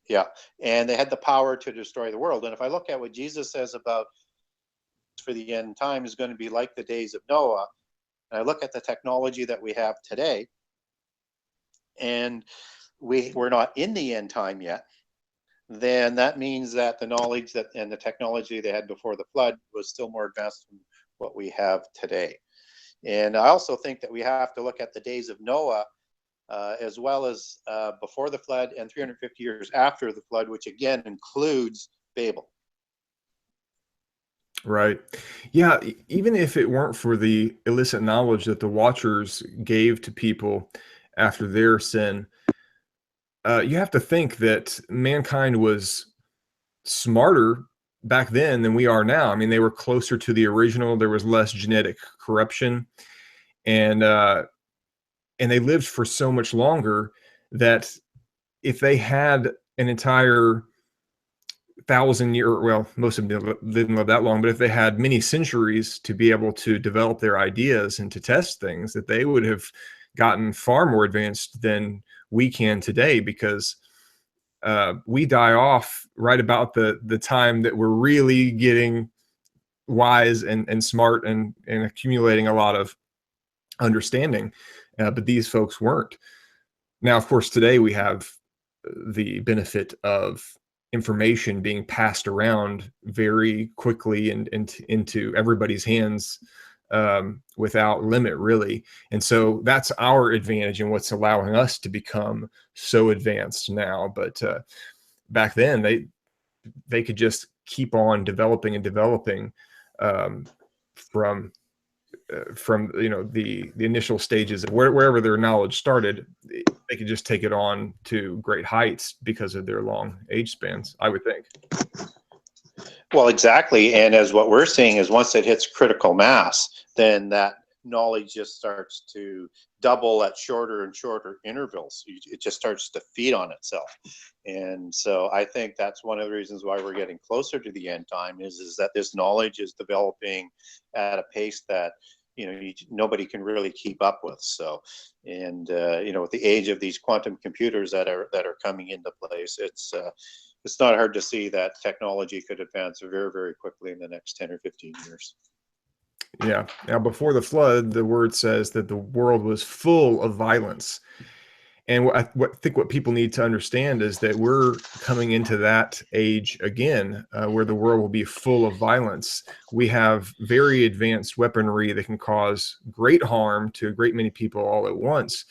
yeah. And they had the power to destroy the world. And if I look at what Jesus says about for the end time is going to be like the days of Noah, and I look at the technology that we have today, and we're not in the end time yet, then that means that the knowledge that and the technology they had before the flood was still more advanced than what we have today. And I also think that we have to look at the days of Noah as well as before the flood and 350 years after the flood, which again includes Babel. Right. Yeah. Even if it weren't for the illicit knowledge that the Watchers gave to people after their sin, you have to think that mankind was smarter back then than we are now. I mean, they were closer to the original. There was less genetic corruption, and they lived for so much longer that if they had an entire 1,000 year, well, most of them didn't live that long, but if they had many centuries to be able to develop their ideas and to test things, that they would have gotten far more advanced than we can today, because we die off right about the time that we're really getting wise and smart and accumulating a lot of understanding. But these folks weren't. Now, of course, today we have the benefit of information being passed around very quickly and into everybody's hands without limit, really. And so that's our advantage and what's allowing us to become so advanced now. But back then, they could just keep on developing and developing um, from the initial stages of wherever their knowledge started. They could just take it on to great heights because of their long age spans, I would think. Well, exactly. And as what we're seeing is once it hits critical mass, then that knowledge just starts to double at shorter and shorter intervals. It just starts to feed on itself. And so I think that's one of the reasons why we're getting closer to the end time is that this knowledge is developing at a pace that nobody can really keep up with. So, and with the age of these quantum computers that are coming into place, it's not hard to see that technology could advance very, very quickly in the next 10 or 15 years. Yeah. Now, before the flood, the word says that the world was full of violence. And I think what people need to understand is that we're coming into that age again, where the world will be full of violence. We have very advanced weaponry that can cause great harm to a great many people all at once.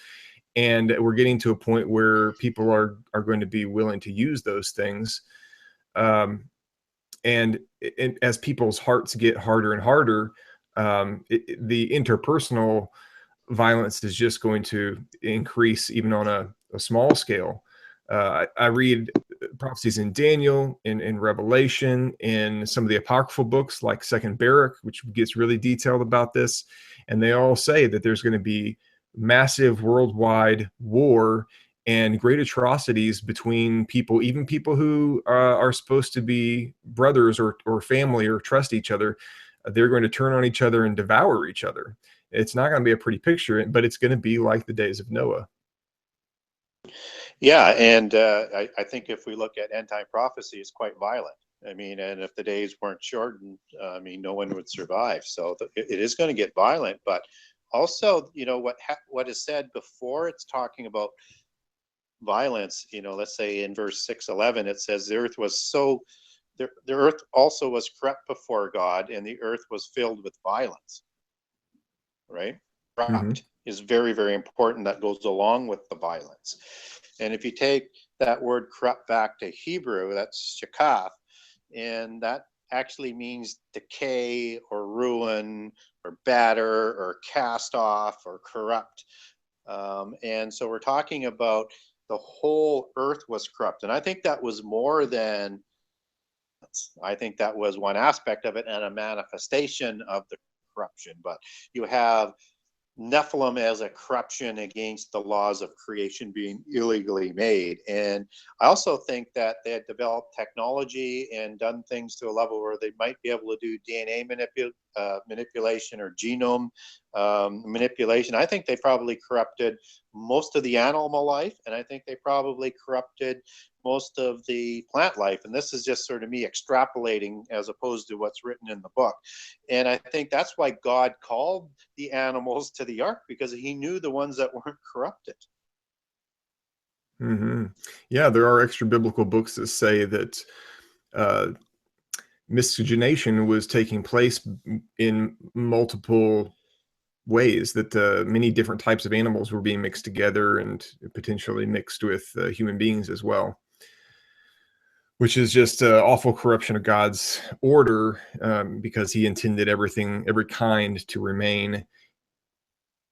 And we're getting to a point where people are going to be willing to use those things. And as people's hearts get harder and harder, the interpersonal violence is just going to increase even on a small scale. I read prophecies in Daniel, in Revelation, in some of the apocryphal books like Second Baruch, which gets really detailed about this. And they all say that there's going to be massive worldwide war and great atrocities between people, even people who are supposed to be brothers or family or trust each other. They're going to turn on each other and devour each other. It's not going to be a pretty picture, but it's going to be like the days of Noah. Yeah, and I think if we look at end time prophecy, it's quite violent. I mean, and if the days weren't shortened, I mean, no one would survive. So it is going to get violent, but also, what is said before it's talking about violence. Let's say in verse 6:11, it says the earth was the earth also was corrupt before God, and the earth was filled with violence. Right? Corrupt is very, very important. That goes along with the violence. And if you take that word corrupt back to Hebrew, that's shakaf, and that actually means decay or ruin or batter or cast off or corrupt. And so we're talking about the whole earth was corrupt. And I think that was more than, I think that was one aspect of it and a manifestation of the corruption. But you have Nephilim as a corruption against the laws of creation being illegally made. And I also think that they had developed technology and done things to a level where they might be able to do DNA manipulation or genome manipulation. I think they probably corrupted most of the animal life, and I think they probably corrupted most of the plant life. And this is just sort of me extrapolating as opposed to what's written in the book. And I think that's why God called the animals to the ark, because he knew the ones that weren't corrupted. Hmm. Yeah, there are extra biblical books that say that uh, miscegenation was taking place in multiple ways, that many different types of animals were being mixed together and potentially mixed with human beings as well, which is just awful corruption of God's order, because he intended everything, every kind to remain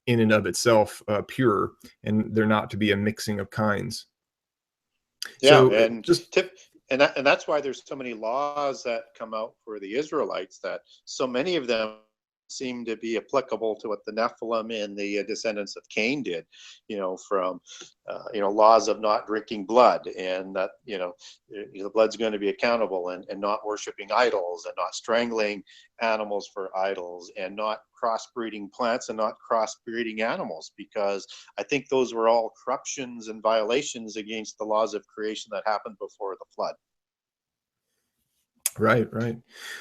in and of itself pure, and there not to be a mixing of kinds. Yeah, So just and that's why there's so many laws that come out for the Israelites, that so many of them seem to be applicable to what the Nephilim and the descendants of Cain did, from laws of not drinking blood, and that the blood's going to be accountable, and not worshiping idols, and not strangling animals for idols, and not crossbreeding plants, and not crossbreeding animals, because I think those were all corruptions and violations against the laws of creation that happened before the flood. right, right.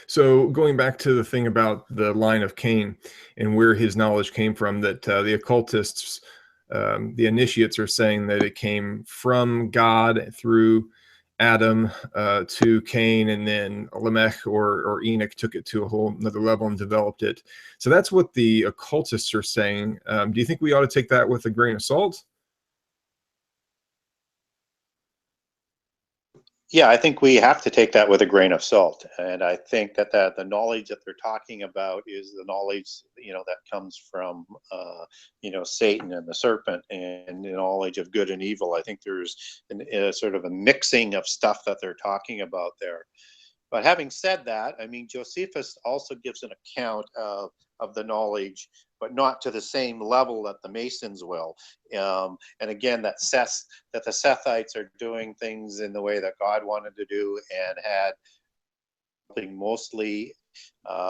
So going back to the thing about the line of Cain and where his knowledge came from, that the occultists, the initiates, are saying that it came from God through Adam to Cain, and then Lamech or Enoch took it to a whole another level and developed it. So that's what the occultists are saying. Do you think we ought to take that with a grain of salt? Yeah, I think we have to take that with a grain of salt, and I think that the knowledge that they're talking about is the knowledge that comes from Satan and the serpent, and the knowledge of good and evil. I think there's a sort of a mixing of stuff that they're talking about there. But having said that, I mean, Josephus also gives an account of the knowledge, but not to the same level that the Masons will. And again, that the Sethites are doing things in the way that God wanted to do, and had mostly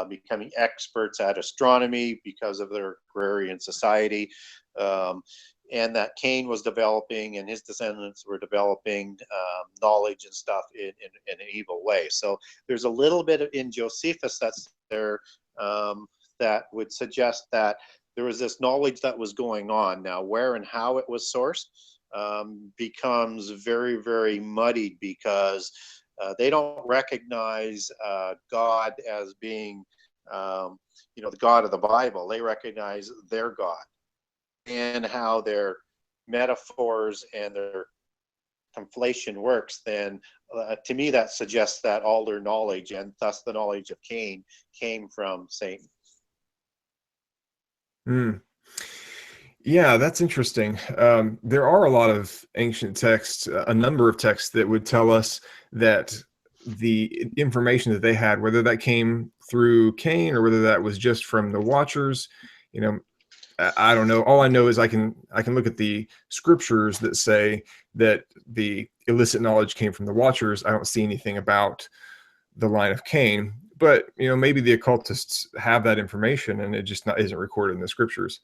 becoming experts at astronomy because of their agrarian society. And that Cain was developing, and his descendants were developing knowledge and stuff in an evil way. So there's a little bit in Josephus that's there, that would suggest that there was this knowledge that was going on. Now, where and how it was sourced becomes very, very muddied, because they don't recognize God as being, the God of the Bible. They recognize their God, and how their metaphors and their conflation works. Then to me, that suggests that all their knowledge, and thus the knowledge of Cain, came from Satan. Mm. Yeah, that's interesting. There are a lot of ancient texts, a number of texts that would tell us that the information that they had, whether that came through Cain or whether that was just from the Watchers, you know, I don't know. All I know is I can look at the scriptures that say that the illicit knowledge came from the Watchers. I don't see anything about the line of Cain, but maybe the occultists have that information and it just isn't recorded in the scriptures.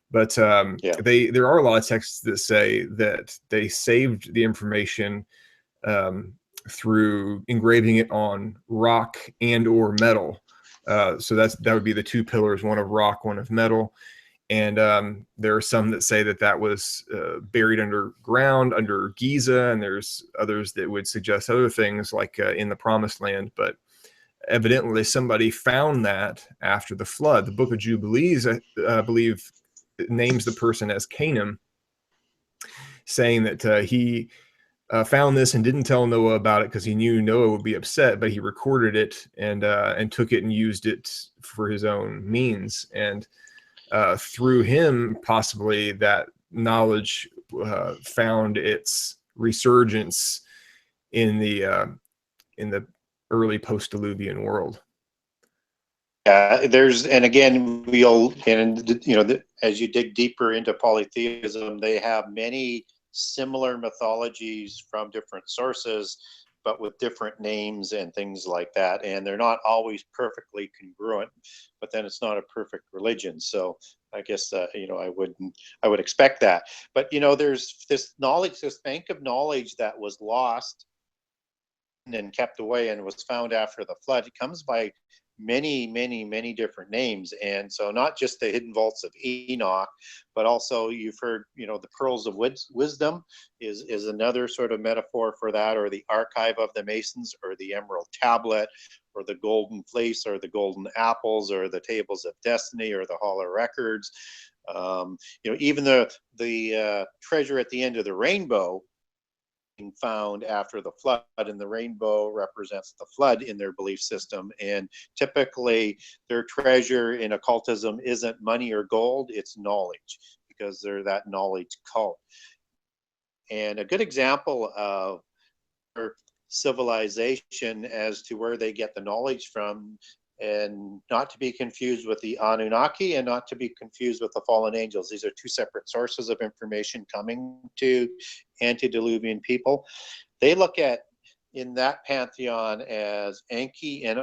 But Yeah. there are a lot of texts that say that they saved the information through engraving it on rock and or metal. So that would be the two pillars, one of rock, one of metal. And there are some that say that was buried underground under Giza, and there's others that would suggest other things like in the Promised Land. But evidently somebody found that after the flood. The Book of Jubilees, I believe, names the person as Canaan, saying that he found this and didn't tell Noah about it because he knew Noah would be upset, but he recorded it and took it and used it for his own means. And through him, possibly that knowledge found its resurgence in the early post-Diluvian world. Yeah, and again, as you dig deeper into polytheism, they have many similar mythologies from different sources, but with different names and things like that. And they're not always perfectly congruent, but then it's not a perfect religion. So I guess, I would expect that. But, there's this bank of knowledge that was lost and kept away and was found after the flood. It comes by many different names. And so not just the hidden vaults of Enoch, but also you've heard, the pearls of wisdom is another sort of metaphor for that, or the archive of the Masons, or the emerald tablet, or the golden fleece, or the golden apples, or the tables of destiny, or the hall of records. Even the treasure at the end of the rainbow found after the flood, and the rainbow represents the flood in their belief system. And typically their treasure in occultism isn't money or gold, it's knowledge, because they're that knowledge cult. And a good example of their civilization as to where they get the knowledge from, and not to be confused with the Anunnaki, and not to be confused with the fallen angels. These are two separate sources of information coming to antediluvian people. They look at, in that pantheon, as Enki and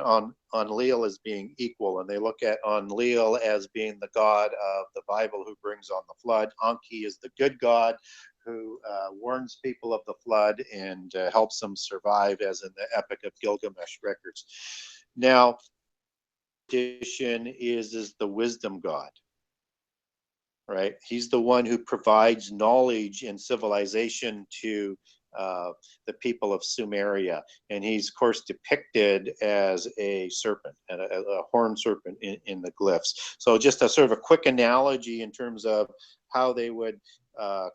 Enlil as being equal, and they look at Enlil as being the god of the Bible who brings on the flood. Enki is the good god who warns people of the flood and helps them survive, as in the Epic of Gilgamesh records. Now, tradition is the wisdom god, right? He's the one who provides knowledge and civilization to the people of Sumeria, and he's of course depicted as a serpent, and a horned serpent in the glyphs. So just a sort of a quick analogy in terms of how they would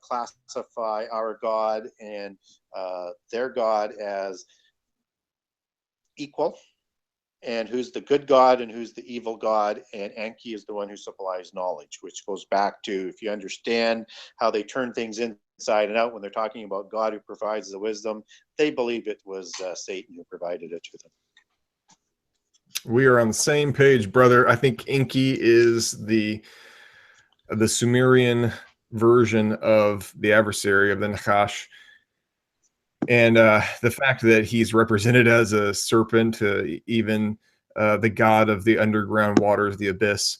classify our god and their god as equal, and who's the good god and who's the evil god. And Enki is the one who supplies knowledge, which goes back to, if you understand how they turn things inside and out when they're talking about God who provides the wisdom, they believe it was Satan who provided it to them. We are on the same page, brother. I think Enki is the Sumerian version of the adversary, of the Nakash. And the fact that he's represented as a serpent, even the god of the underground waters, the abyss,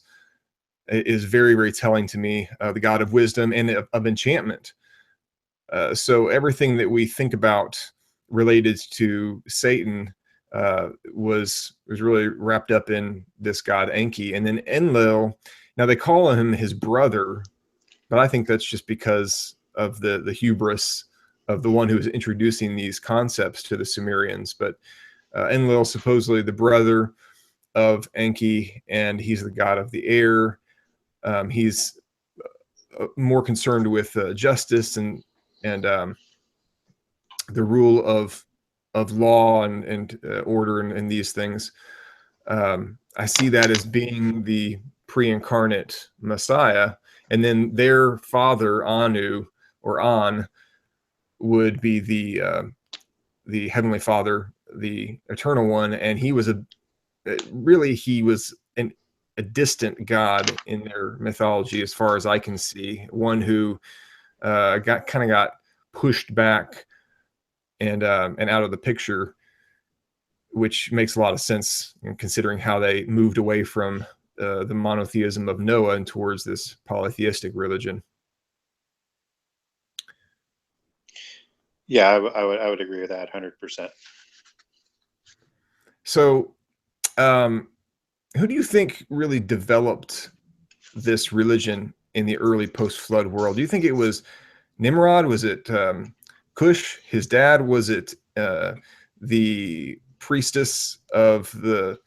is very, very telling to me. The god of wisdom and of enchantment. So everything that we think about related to Satan was really wrapped up in this god Enki. And then Enlil, now they call him his brother, but I think that's just because of the hubris of the one who was introducing these concepts to the Sumerians. But Enlil, supposedly the brother of Enki, and he's the god of the air. He's more concerned with justice and the rule of law and order and these things. I see that as being the pre-incarnate Messiah, and then their father Anu, or An, would be the heavenly father, the eternal one, and he was he was a distant god in their mythology, as far as I can see, one who got pushed back and out of the picture, which makes a lot of sense considering how they moved away from the monotheism of Noah and towards this polytheistic religion. Yeah, I would agree with that 100%. So, who do you think really developed this religion in the early post-flood world? Do you think it was Nimrod? Was it Cush, his dad? Was it the priestess of the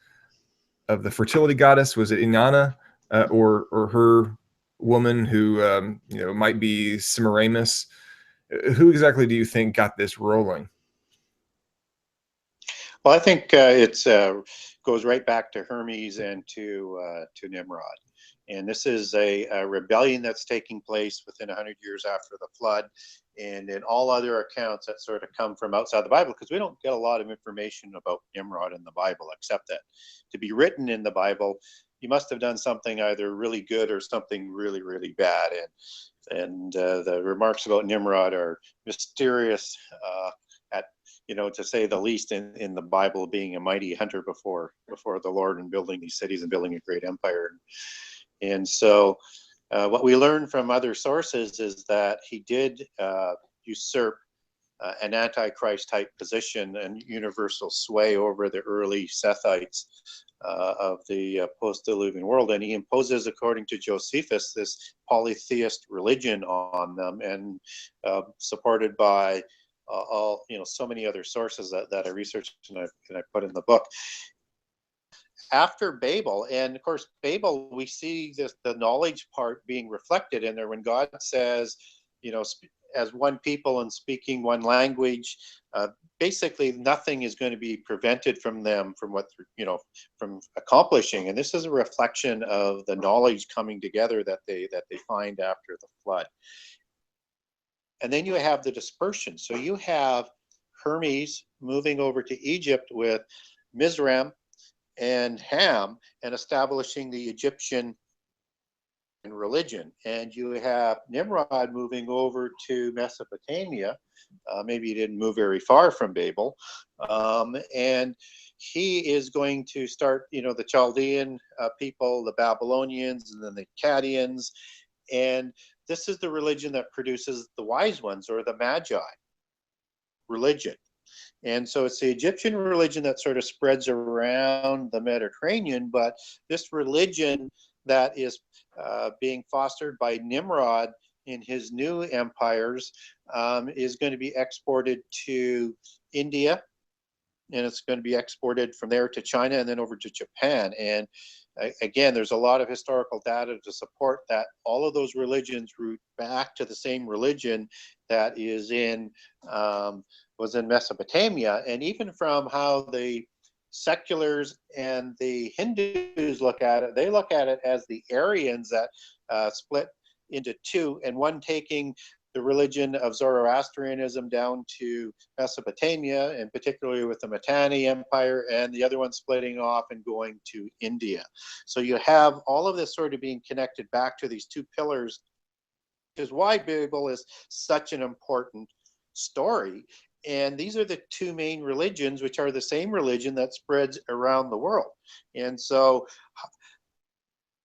fertility goddess? Was it Inanna, or her woman who might be Semiramis? Who exactly do you think got this rolling? Well, I think it goes right back to Hermes and to Nimrod. And this is a rebellion that's taking place within 100 years after the flood. And in all other accounts that sort of come from outside the Bible, because we don't get a lot of information about Nimrod in the Bible, except that to be written in the Bible, you must have done something either really good or something really, really bad. And the remarks about Nimrod are mysterious, to say the least, in the Bible, being a mighty hunter before the Lord, and building these cities and building a great empire. And so what we learn from other sources is that he did usurp an antichrist type position and universal sway over the early Sethites of the post-Diluvian world. And he imposes, according to Josephus, this polytheist religion on them, and supported by all, so many other sources that I researched and I put in the book. After Babel, and of course Babel, we see the knowledge part being reflected in there when God says, as one people and speaking one language, basically nothing is going to be prevented from them from from accomplishing. And this is a reflection of the knowledge coming together that they find after the flood. And then you have the dispersion. So you have Hermes moving over to Egypt with Mizraim and Ham and establishing the Egyptian religion. And you have Nimrod moving over to Mesopotamia. Maybe he didn't move very far from Babel. And he is going to start, the Chaldean people, the Babylonians, and then the Akkadians. And this is the religion that produces the wise ones, or the Magi religion. And so it's the Egyptian religion that sort of spreads around the Mediterranean, but this religion that is being fostered by Nimrod in his new empires is going to be exported to India, and it's going to be exported from there to China and then over to Japan. And again, there's a lot of historical data to support that all of those religions root back to the same religion that was in Mesopotamia. And even from how the seculars and the Hindus look at it, they look at it as the Aryans that split into two, and one taking the religion of Zoroastrianism down to Mesopotamia, and particularly with the Mitanni Empire, and the other one splitting off and going to India. So you have all of this sort of being connected back to these two pillars, which is why Babel is such an important story. And these are the two main religions, which are the same religion that spreads around the world. And so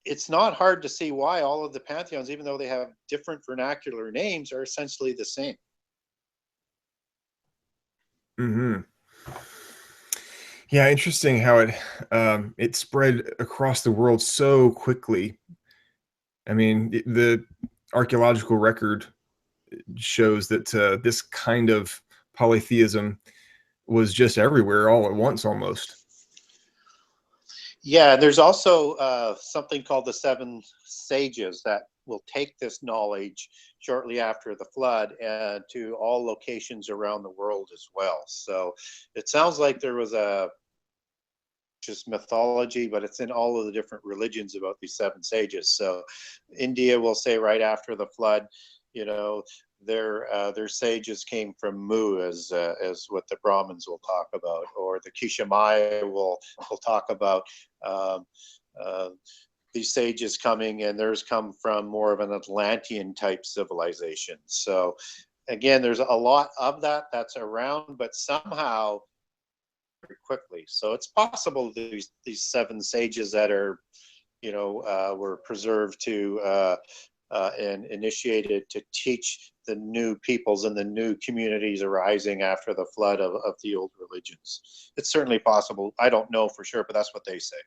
it's not hard to see why all of the pantheons, even though they have different vernacular names, are essentially the same. Mm-hmm. Yeah, interesting how it spread across the world so quickly. I mean, the archaeological record shows that this kind of polytheism was just everywhere all at once, almost. Yeah, there's also something called the Seven Sages that will take this knowledge shortly after the flood to all locations around the world as well. So it sounds like there was just mythology, but it's in all of the different religions about these seven sages. So India will say right after the flood, their sages came from Mu, as what the Brahmins will talk about, or the Kishamaya will talk about these sages coming, and theirs come from more of an Atlantean type civilization. So again, there's a lot of that's around, but somehow very quickly. So it's possible these seven sages that are, were preserved to and initiated to teach the new peoples and the new communities arising after the flood of the old religions. It's certainly possible. I don't know for sure, but that's what they say.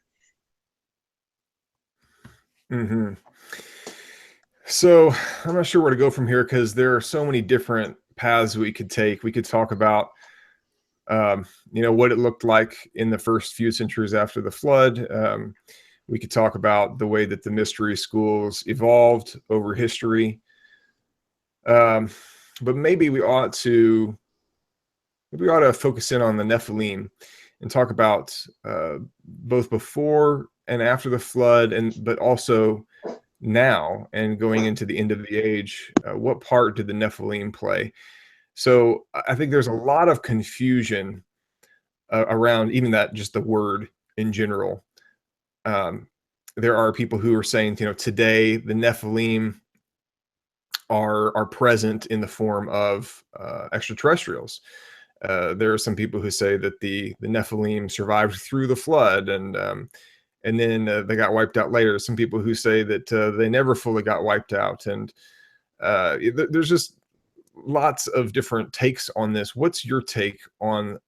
Mm-hmm. So I'm not sure where to go from here, because there are so many different paths we could take. We could talk about what it looked like in the first few centuries after the flood. We could talk about the way that the mystery schools evolved over history. But maybe we ought to focus in on the Nephilim and talk about both before and after the flood, but also now and going into the end of the age. What part did the Nephilim play? So I think there's a lot of confusion around even that, just the word in general. There are people who are saying, today the Nephilim are present in the form of extraterrestrials. There are some people who say that the Nephilim survived through the flood, and then they got wiped out later. Some people who say that they never fully got wiped out, and there's just lots of different takes on this. What's your take on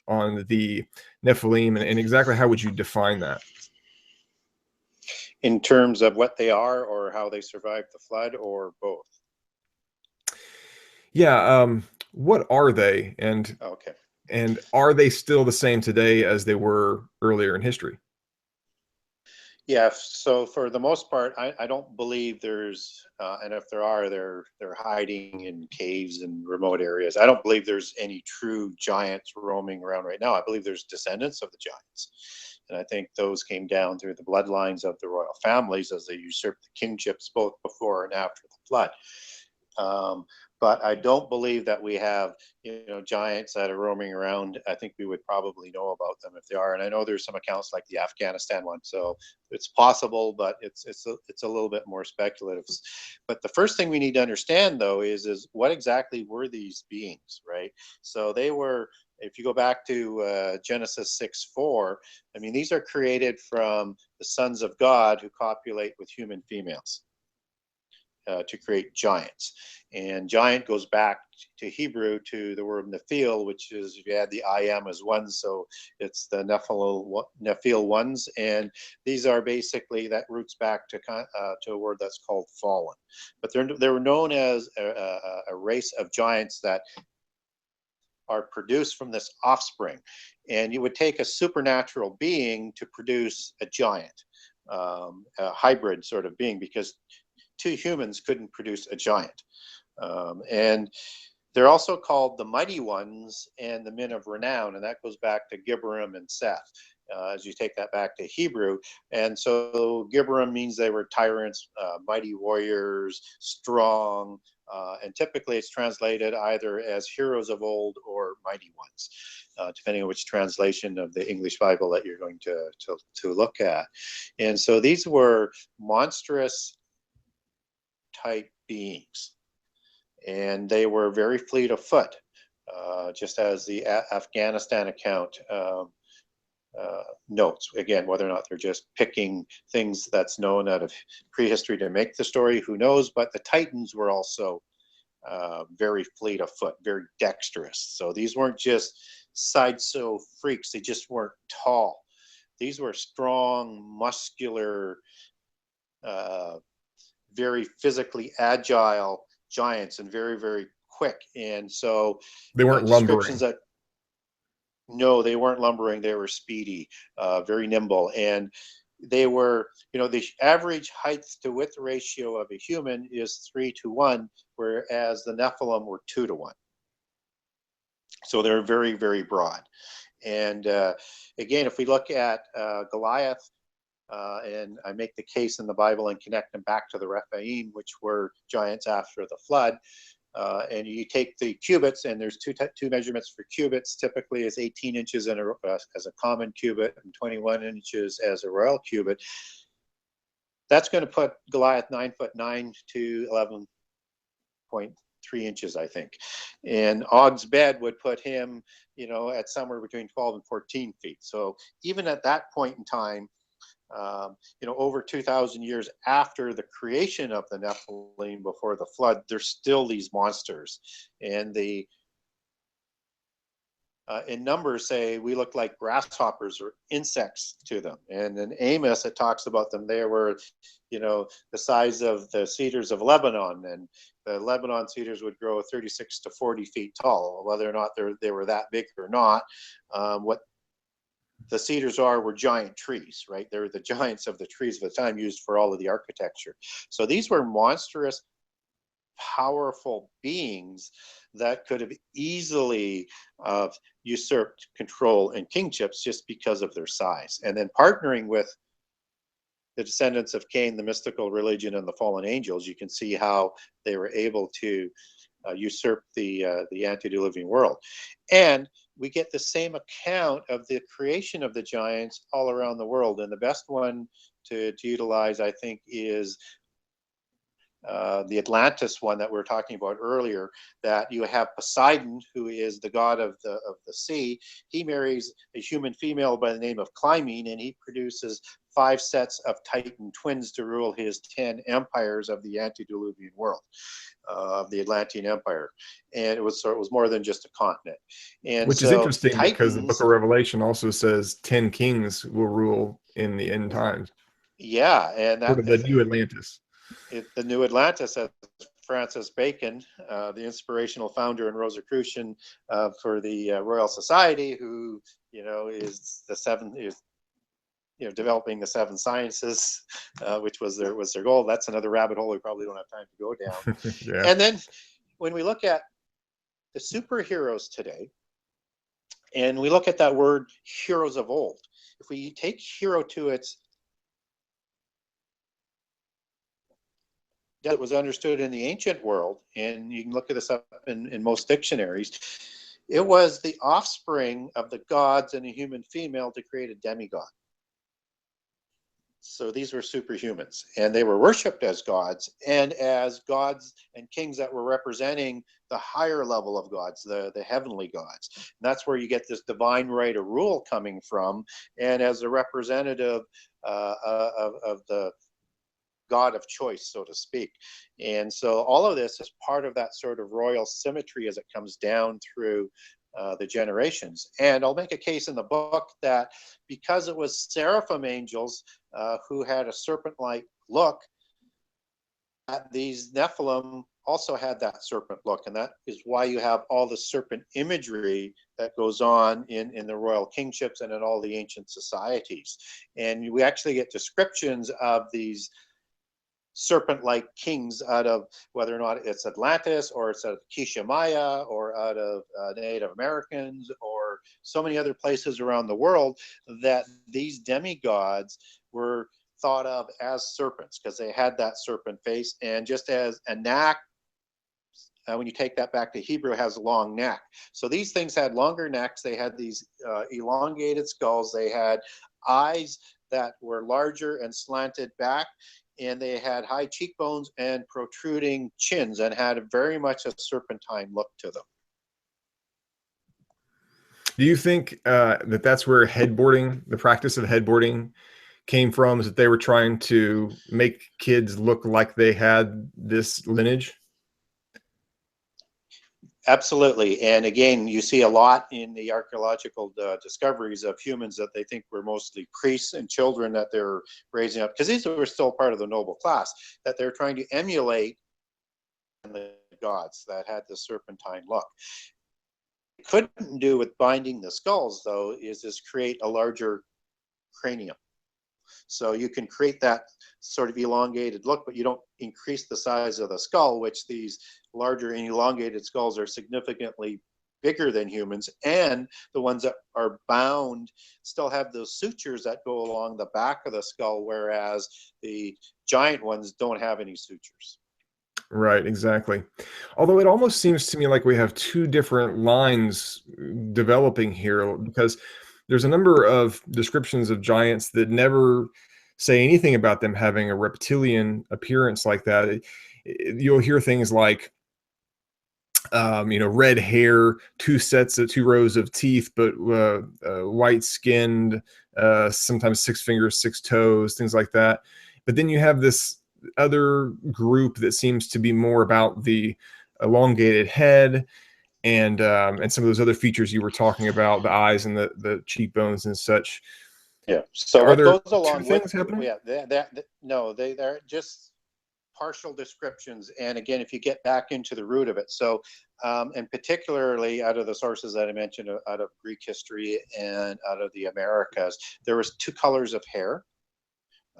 the Nephilim, and exactly how would you define that? In terms of what they are or how they survived the flood, or both? Yeah, what are they, Okay. and are they still the same today as they were earlier in history? Yeah, so for the most part, I don't believe there's, and if there are, they're hiding in caves and remote areas. I don't believe there's any true giants roaming around right now. I believe there's descendants of the giants, and I think those came down through the bloodlines of the royal families as they usurped the kingships both before and after the flood. Um, but I don't believe that we have, giants that are roaming around. I think we would probably know about them if they are. And I know there's some accounts like the Afghanistan one, so it's possible, but it's a little bit more speculative. But the first thing we need to understand, though, is what exactly were these beings, right? So they were. If you go back to Genesis 6:4, I mean, these are created from the sons of God who copulate with human females. To create giants. And giant goes back to Hebrew to the word Nephil, which is, you add the I am as one, so it's the Nephil ones. And these are basically, that roots back to a word that's called fallen. But they were known as a race of giants that are produced from this offspring. And you would take a supernatural being to produce a giant, a hybrid sort of being, because two humans couldn't produce a giant. And they're also called the mighty ones and the men of renown, and that goes back to Gibberim and Seth, as you take that back to Hebrew. And so Gibberim means they were tyrants, mighty warriors, strong, and typically it's translated either as heroes of old or mighty ones, depending on which translation of the English Bible that you're going to look at. And so these were monstrous type beings, and they were very fleet of foot, just as the Afghanistan account notes. Again, whether or not they're just picking things that's known out of prehistory to make the story, who knows, but the Titans were also very fleet of foot, very dexterous. So these weren't just sideshow freaks, they just weren't tall. These were strong, muscular, very physically agile giants, and very, very quick. And so They weren't descriptions lumbering. that, no, they weren't lumbering, they were speedy, very nimble. And they were, the average height to width ratio of a human is 3-to-1, whereas the Nephilim were 2-to-1. So they're very, very broad. And again, if we look at Goliath, and I make the case in the Bible and connect them back to the Rephaim, which were giants after the flood. And you take the cubits, and there's two measurements for cubits. Typically, is 18 inches as a common cubit, and 21 inches as a royal cubit. That's going to put Goliath 9'9" to 11.3 inches, I think. And Og's bed would put him, at somewhere between 12 and 14 feet. So even at that point in time, over 2,000 years after the creation of the Nephilim before the flood, there's still these monsters. And in Numbers say we look like grasshoppers or insects to them. And in Amos, it talks about them. They were, the size of the cedars of Lebanon, and the Lebanon cedars would grow 36 to 40 feet tall. Whether or not they were that big or not, what the cedars were giant trees, right? They're the giants of the trees of the time, used for all of the architecture. So these were monstrous, powerful beings that could have easily usurped control and kingships just because of their size. And then partnering with the descendants of Cain, the mystical religion, and the fallen angels, you can see how they were able to usurp the antediluvian world. And we get the same account of the creation of the giants all around the world. And the best one to utilize, I think, is the Atlantis one that we were talking about earlier, that you have Poseidon, who is the god of the sea. He marries a human female by the name of Clymene, and he produces 5 sets of Titan twins to rule his 10 empires of the antediluvian world, of the Atlantean Empire. And it was more than just a continent. And Which is so interesting because the book Titans, of Revelation also says 10 kings will rule in the end times, yeah, and sort that of the new Atlantis. the new Atlantis, as Francis Bacon, the inspirational founder and Rosicrucian for the Royal Society, who is the developing the 7 sciences, which was their goal. That's another rabbit hole we probably don't have time to go down. Yeah. And then when we look at the superheroes today, and we look at that word heroes of old, if we take hero to its that was understood in the ancient world, and you can look at this up in most dictionaries, it was the offspring of the gods and a human female to create a demigod. So these were superhumans, and they were worshipped as gods and kings that were representing the higher level of gods, the heavenly gods. And that's where you get this divine right of rule coming from, and as a representative of the god of choice, so to speak. And so all of this is part of that sort of royal symmetry as it comes down through the generations. And I'll make a case in the book that because it was seraphim angels who had a serpent-like look, that these Nephilim also had that serpent look, and that is why you have all the serpent imagery that goes on in the royal kingships and in all the ancient societies. And we actually get descriptions of these serpent-like kings out of whether or not it's Atlantis or it's out of Kishimaya or out of Native Americans or so many other places around the world, that these demigods were thought of as serpents because they had that serpent face. And just as Anak, when you take that back to Hebrew, has a long neck. So these things had longer necks. They had these elongated skulls. They had eyes that were larger and slanted back, and they had high cheekbones and protruding chins and had very much a serpentine look to them. Do you think that that's where headboarding, the practice of headboarding, came from? Is that they were trying to make kids look like they had this lineage? Absolutely. And again, you see a lot in the archaeological discoveries of humans that they think were mostly priests and children that they're raising up, because these were still part of the noble class, that they're trying to emulate the gods that had the serpentine look. Couldn't do with binding the skulls, though, is this create a larger cranium. So you can create that sort of elongated look, but you don't increase the size of the skull, which these larger and elongated skulls are significantly bigger than humans. And the ones that are bound still have those sutures that go along the back of the skull, whereas the giant ones don't have any sutures. Right, exactly. Although it almost seems to me like we have 2 different lines developing here, because there's a number of descriptions of giants that never say anything about them having a reptilian appearance like that. You'll hear things like, red hair, 2 rows of teeth, but white skinned, sometimes 6 fingers, 6 toes, things like that. But then you have this other group that seems to be more about the elongated head and some of those other features you were talking about, the eyes and the cheekbones and such. Yeah. So Are what there goes 2 along with things happening? no, they're just partial descriptions. And again, if you get back into the root of it, so and particularly out of the sources that I mentioned, out of Greek history and out of the Americas, there was 2 colors of hair.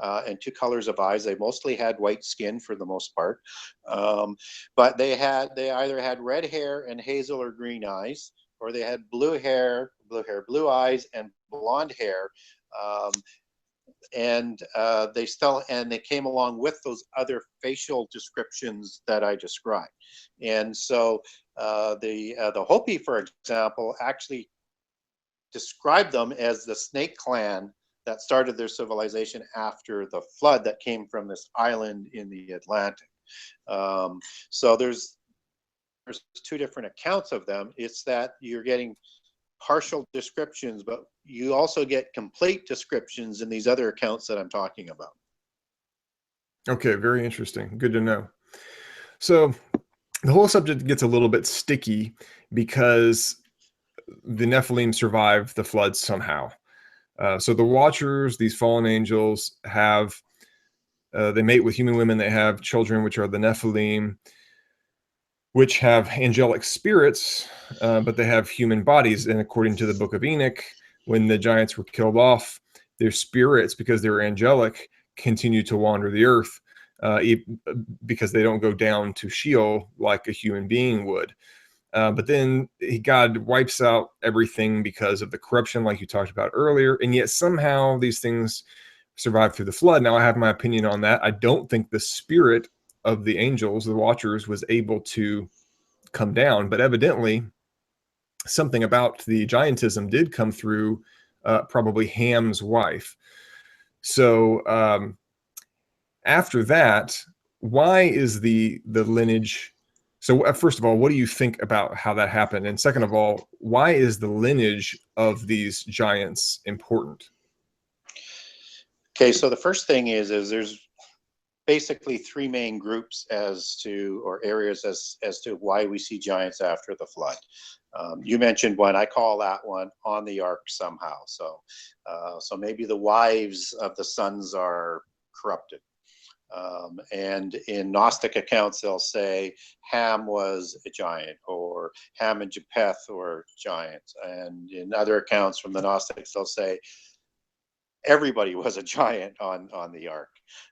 And 2 colors of eyes. They mostly had white skin for the most part, but they either had red hair and hazel or green eyes, or they had blue hair, blue eyes, and blonde hair. And they came along with those other facial descriptions that I described. And so the Hopi, for example, actually described them as the Snake Clan that started their civilization after the flood that came from this island in the Atlantic. So there's two different accounts of them. It's that you're getting partial descriptions, but you also get complete descriptions in these other accounts that I'm talking about. Okay, very interesting. Good to know. So the whole subject gets a little bit sticky because the Nephilim survived the flood somehow. So the Watchers, these fallen angels, they mate with human women. They have children, which are the Nephilim, which have angelic spirits, but they have human bodies. And according to the Book of Enoch, when the giants were killed off, their spirits, because they were angelic, continue to wander the earth because they don't go down to Sheol like a human being would. But then God wipes out everything because of the corruption, like you talked about earlier. And yet somehow these things survive through the flood. Now, I have my opinion on that. I don't think the spirit of the angels, the Watchers, was able to come down, but evidently something about the giantism did come through probably Ham's wife. So after that, why is the lineage? So first of all, what do you think about how that happened? And second of all, why is the lineage of these giants important? Okay, so the first thing is there's basically three main groups or areas as to why we see giants after the flood. You mentioned one. I call that one on the ark somehow. So maybe the wives of the sons are corrupted. And in Gnostic accounts, they'll say Ham was a giant, or Ham and Japheth were giants. And in other accounts from the Gnostics, they'll say everybody was a giant on the ark.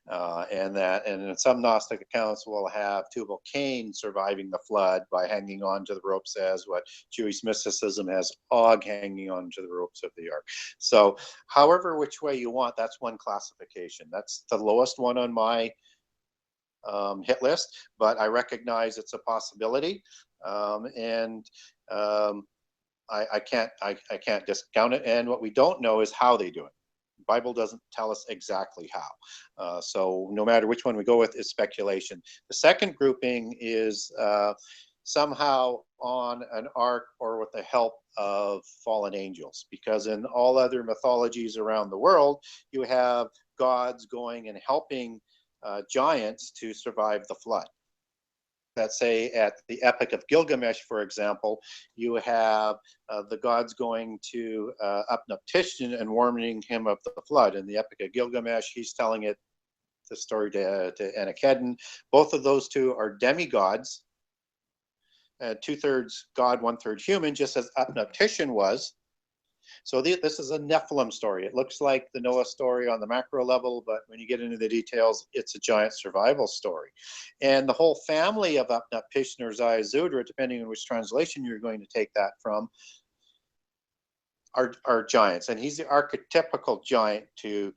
And in some Gnostic accounts will have Tubal Cain surviving the flood by hanging on to the ropes, as what Jewish mysticism has Og hanging on to the ropes of the ark. So however which way you want, that's one classification. That's the lowest one on my hit list, but I recognize it's a possibility. I can't discount it. And what we don't know is how they do it. The Bible doesn't tell us exactly how. So no matter which one we go with, is speculation. The second grouping is somehow on an ark or with the help of fallen angels, because in all other mythologies around the world, you have gods going and helping giants to survive the flood. Let's say at the Epic of Gilgamesh, for example, you have the gods going to Utnapishtim and warning him of the flood. In the Epic of Gilgamesh, he's telling the story to Enkidu. Both of those two are demigods, 2/3 god, 1/3 human, just as Utnapishtim was. So this is a Nephilim story. It looks like the Noah story on the macro level, but when you get into the details, it's a giant survival story. And the whole family of Utnapishtim or Ziusudra, depending on which translation you're going to take that from, are giants. And he's the archetypical giant to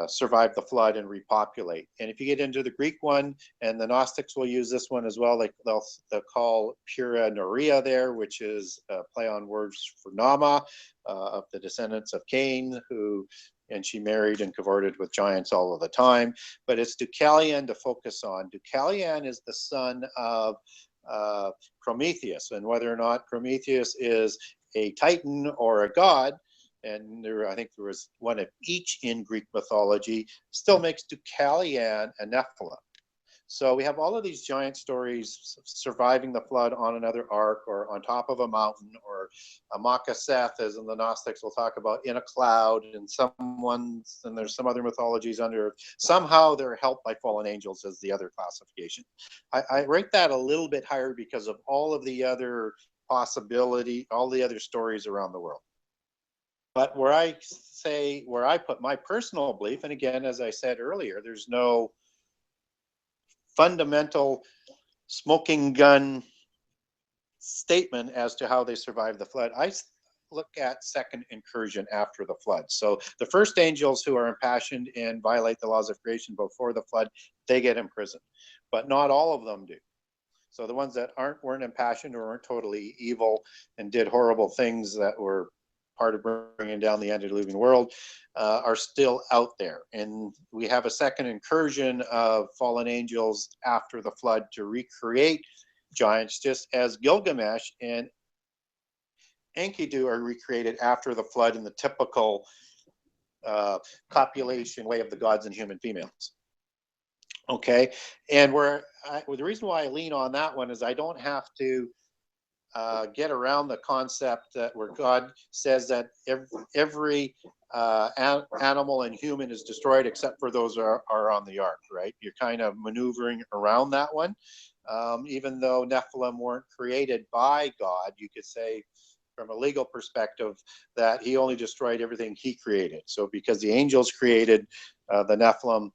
survive the flood and repopulate. And if you get into the Greek one, and the Gnostics will use this one as well, like they'll call Pura Noria there, which is a play on words for Nama, of the descendants of Cain, and she married and cavorted with giants all of the time. But it's Deucalion to focus on. Deucalion is the son of Prometheus, and whether or not Prometheus is a titan or a god, and I think there was one of each in Greek mythology, still makes Deucalion a Nephilim. So we have all of these giant stories surviving the flood on another ark, or on top of a mountain, or a Makaseth, as in the Gnostics will talk about, in a cloud, and there's some other mythologies under. Somehow they're helped by fallen angels as the other classification. I rate that a little bit higher because of all of the other all the other stories around the world. But where I put my personal belief, and again, as I said earlier, there's no fundamental smoking gun statement as to how they survived the flood. I look at second incursion after the flood. So the first angels who are impassioned and violate the laws of creation before the flood, they get imprisoned, but not all of them do. So the ones that weren't impassioned or weren't totally evil and did horrible things that were part of bringing down the antediluvian world, are still out there. And we have a second incursion of fallen angels after the flood to recreate giants, just as Gilgamesh and Enkidu are recreated after the flood in the typical copulation way of the gods and human females. Okay, and the reason why I lean on that one is I don't have to get around the concept that where God says that every animal and human is destroyed except for those are on the ark, right? You're kind of maneuvering around that one. Even though Nephilim weren't created by God, you could say from a legal perspective that he only destroyed everything he created. So because the angels created the Nephilim,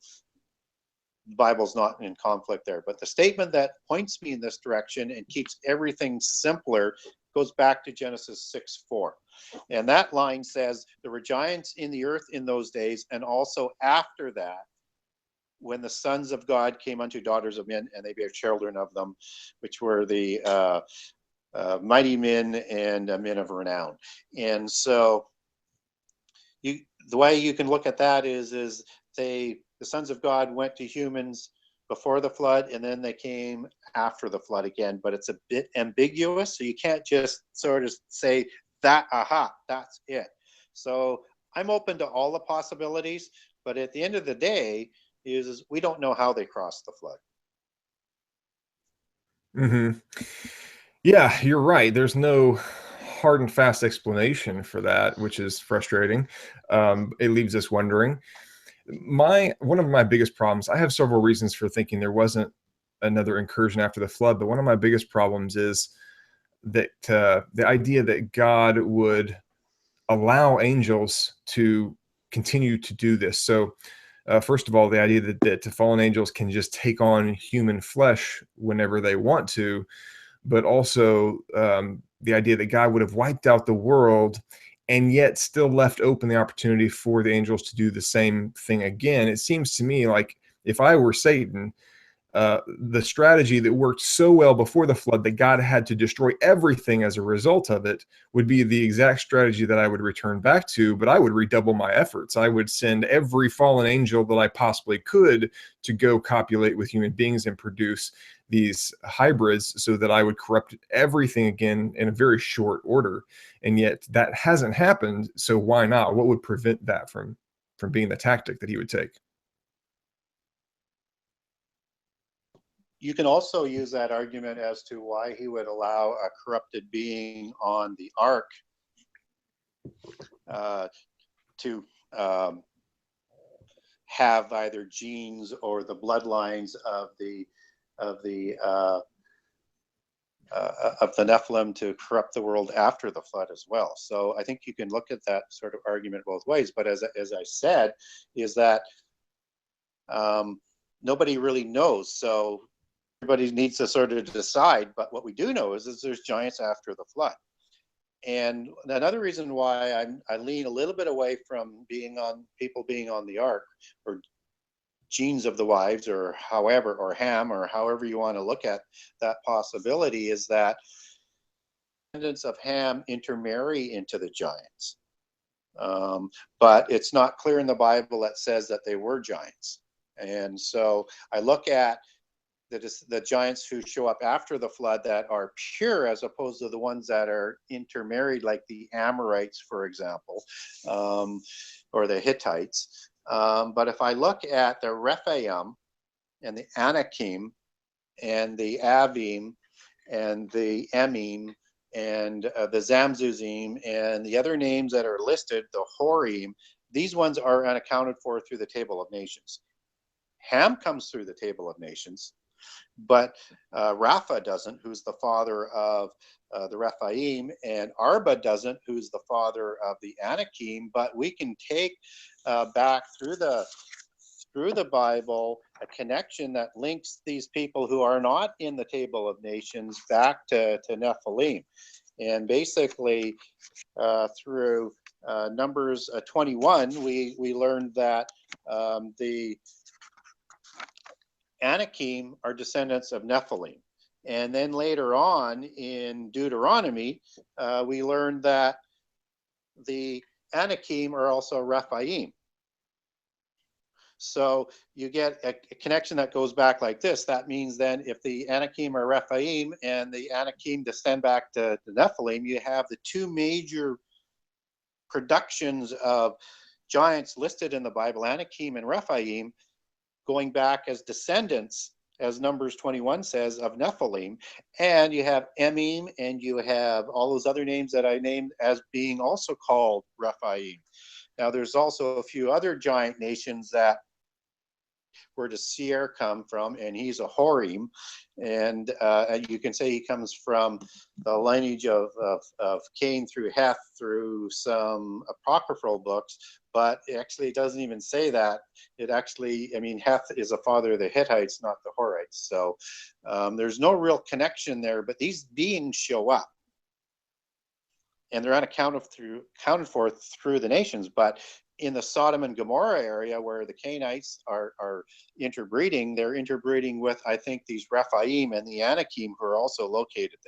the Bible's not in conflict there. But the statement that points me in this direction and keeps everything simpler goes back to Genesis 6:4. And that line says, there were giants in the earth in those days, and also after that, when the sons of God came unto daughters of men, and they bare children of them, which were the mighty men and men of renown. And so the way you can look at that is the sons of God went to humans before the flood, and then they came after the flood again. But it's a bit ambiguous, so you can't just sort of say that, aha, that's it. So I'm open to all the possibilities, but at the end of the day, is we don't know how they crossed the flood. Mm-hmm. Yeah, you're right. There's no hard and fast explanation for that, which is frustrating. It leaves us wondering. One of my biggest problems, I have several reasons for thinking there wasn't another incursion after the flood, but one of my biggest problems is that the idea that God would allow angels to continue to do this. So, first of all, the idea that fallen angels can just take on human flesh whenever they want to, but also the idea that God would have wiped out the world and yet still left open the opportunity for the angels to do the same thing again. It seems to me like if I were Satan, the strategy that worked so well before the flood that God had to destroy everything as a result of it would be the exact strategy that I would return back to, but I would redouble my efforts. I would send every fallen angel that I possibly could to go copulate with human beings and produce these hybrids so that I would corrupt everything again in a very short order. And yet that hasn't happened. So why not? What would prevent that from being the tactic that he would take? You can also use that argument as to why he would allow a corrupted being on the ark to have either genes or the bloodlines of the Nephilim to corrupt the world after the flood as well. So I think you can look at that sort of argument both ways. But as I said, is that nobody really knows. So everybody needs to sort of decide. But what we do know is there's giants after the flood. And another reason why I lean a little bit away from people being on the ark, or genes of the wives, or however, or Ham, or however you want to look at that possibility, is that descendants of Ham intermarry into the giants. But it's not clear in the Bible that says that they were giants. And so I look at the giants who show up after the flood that are pure, as opposed to the ones that are intermarried, like the Amorites, for example, or the Hittites. But if I look at the Rephaim and the Anakim and the Avim and the Emim and the Zamzuzim and the other names that are listed, the Horim, these ones are unaccounted for through the Table of Nations. Ham comes through the Table of Nations, but Rapha doesn't, who's the father of the Rephaim, and Arba doesn't, who's the father of the Anakim. But we can take back through the Bible a connection that links these people who are not in the Table of Nations back to Nephilim. And basically through Numbers 21, we learned that the Anakim are descendants of Nephilim. And then later on in Deuteronomy, we learned that the Anakim are also Rephaim. So you get a connection that goes back like this. That means then if the Anakim are Rephaim and the Anakim descend back to the Nephilim, you have the two major productions of giants listed in the Bible, Anakim and Rephaim, going back as descendants, as Numbers 21 says, of Nephilim. And you have Emim, and you have all those other names that I named as being also called Rephaim. Now, there's also a few other giant nations that where does Seir come from, and he's a Horim, and you can say he comes from the lineage of Cain through Heth through some apocryphal books, but actually it doesn't even say that. It actually, I mean, Heth is a father of the Hittites, not the Horites, so there's no real connection there, but these beings show up. And they're unaccounted for through the nations, but in the Sodom and Gomorrah area where the Canaanites are interbreeding, they're interbreeding with, I think, these Rephaim and the Anakim who are also located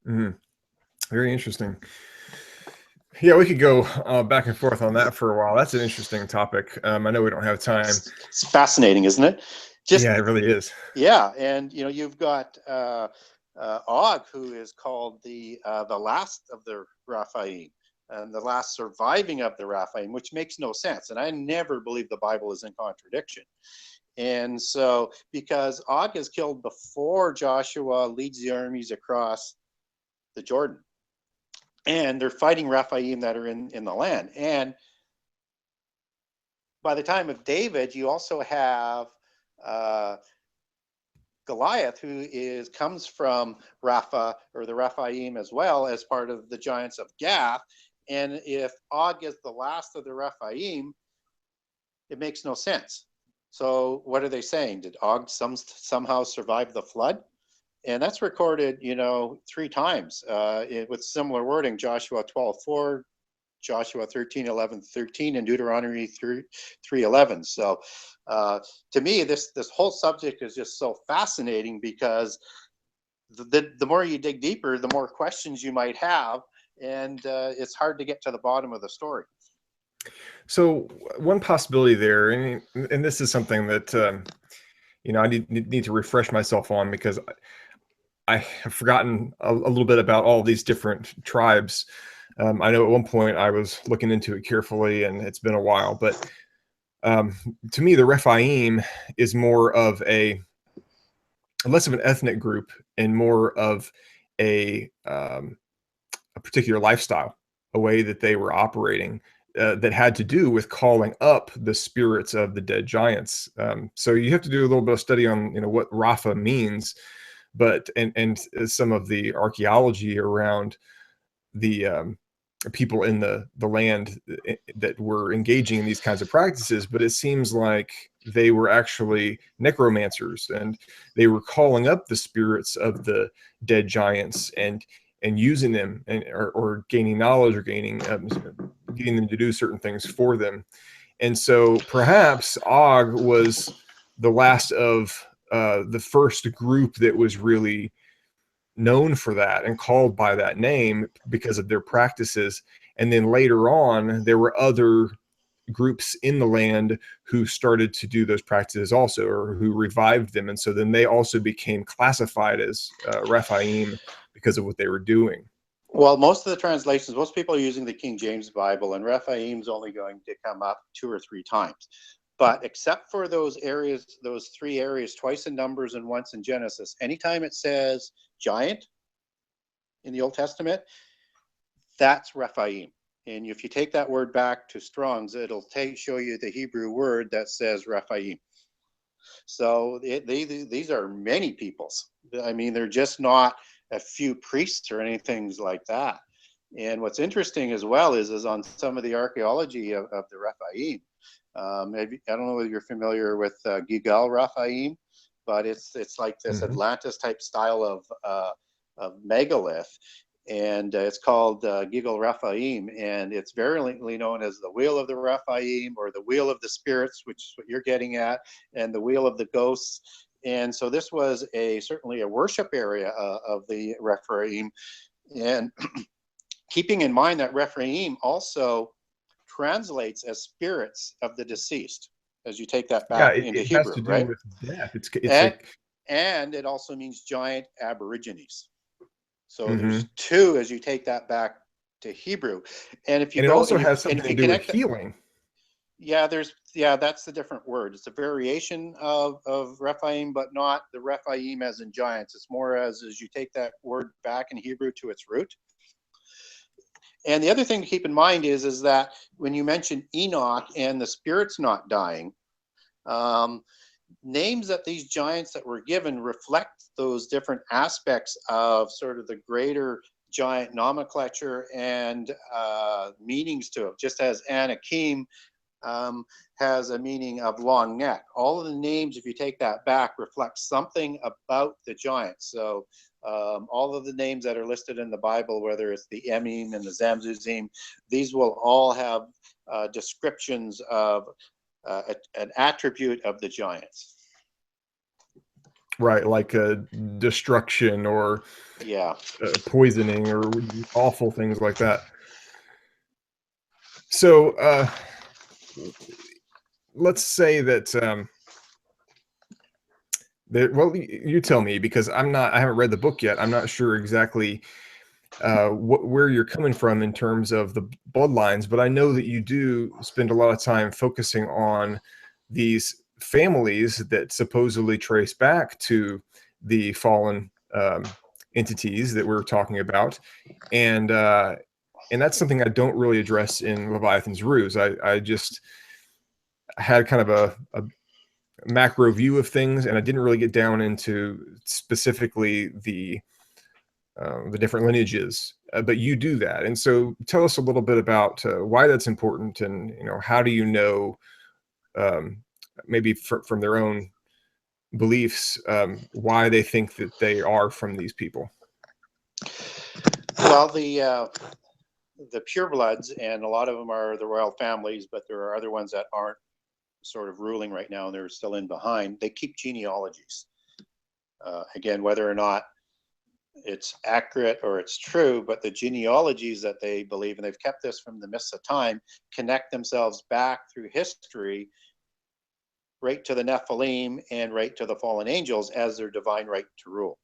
there. Mm-hmm. Very interesting. Yeah, we could go back and forth on that for a while. That's an interesting topic. I know we don't have time. It's fascinating, isn't it? Yeah, it really is. Yeah, and you know, you've got Og, who is called the last of the Rephaim, and the last surviving of the Rephaim, which makes no sense. And I never believe the Bible is in contradiction. And so, because Og is killed before Joshua leads the armies across the Jordan, and they're fighting Rephaim that are in the land. And by the time of David, you also have Goliath, who comes from Rapha, or the Rephaim, as well as part of the giants of Gath. And if Og is the last of the Rephaim, it makes no sense. So what are they saying? Did Og somehow survive the flood? And that's recorded, you know, 3 times with similar wording: Joshua 12:4, Joshua 13:11-13, and Deuteronomy 3:11. So to me, this whole subject is just so fascinating, because the more you dig deeper, the more questions you might have, and it's hard to get to the bottom of the story. So one possibility there, and this is something that you know, I need to refresh myself on, because I have forgotten a little bit about all these different tribes. I know at one point I was looking into it carefully, and it's been a while, but to me, the Rephaim is more of less of an ethnic group and more of a particular lifestyle, a way that they were operating that had to do with calling up the spirits of the dead giants. So you have to do a little bit of study on, you know, what Rapha means, but and some of the archaeology around the people in the land that were engaging in these kinds of practices. But it seems like they were actually necromancers, and they were calling up the spirits of the dead giants and using them, or gaining knowledge, or getting them to do certain things for them. And so perhaps Og was the last of the first group that was really known for that and called by that name because of their practices. And then later on, there were other groups in the land who started to do those practices also, or who revived them. And so then they also became classified as Rephaim because of what they were doing. Well, most of the translations, most people are using the King James Bible, and Rephaim's only going to come up 2 or 3 times. But except for those areas, those 3 areas, twice in Numbers and once in Genesis, anytime it says giant in the Old Testament, that's Rephaim. And if you take that word back to Strong's, it'll show you the Hebrew word that says Rephaim. So these are many peoples. I mean, they're just not a few priests or anything like that. And what's interesting as well is on some of the archaeology of the Rephaim. Maybe, I don't know whether you're familiar with Gigal Rephaim, but it's like this Atlantis type style of megalith, and it's called Gigal Rephaim, and it's variantly known as the Wheel of the Rephaim, or the Wheel of the Spirits, which is what you're getting at, and the Wheel of the Ghosts. And so this was certainly a worship area of the Rephaim, and keeping in mind that Rephaim also translates as spirits of the deceased, as you take that Yeah, back into it has Hebrew, to do right? with death. It's And like, and it also means giant aborigines. So mhm. there's two as you take that back to Hebrew. And if you And it go also has and something if to you do with connect that, healing. that's the different word. It's a variation of Rephaim, but not the Rephaim as in giants. It's more as you take that word back in Hebrew to its root. And the other thing to keep in mind is that when you mention Enoch and the spirits not dying, names that these giants that were given reflect those different aspects of sort of the greater giant nomenclature and meanings to it. Just as Anakim has a meaning of long neck. All of the names, if you take that back, reflect something about the giants. So all of the names that are listed in the Bible, whether it's the Emim and the Zamzuzim, these will all have descriptions of an attribute of the giants. Right, like destruction or Yeah. poisoning or awful things like that. So let's say that well, you tell me, because I haven't read the book yet. I'm not sure exactly where you're coming from in terms of the bloodlines, but I know that you do spend a lot of time focusing on these families that supposedly trace back to the fallen entities that we're talking about, and that's something I don't really address in Leviathan's Ruse. I just had kind of a macro view of things, and I didn't really get down into specifically the different lineages, but you do that. And so tell us a little bit about why that's important, and how do you know, um, maybe from their own beliefs, why they think that they are from these people. Well, the purebloods, and a lot of them are the royal families, but there are other ones that aren't sort of ruling right now, and they're still in behind. They keep genealogies. Again, whether or not it's accurate or it's true, but the genealogies that they believe, and they've kept this from the mists of time, connect themselves back through history right to the Nephilim and right to the fallen angels as their divine right to rule.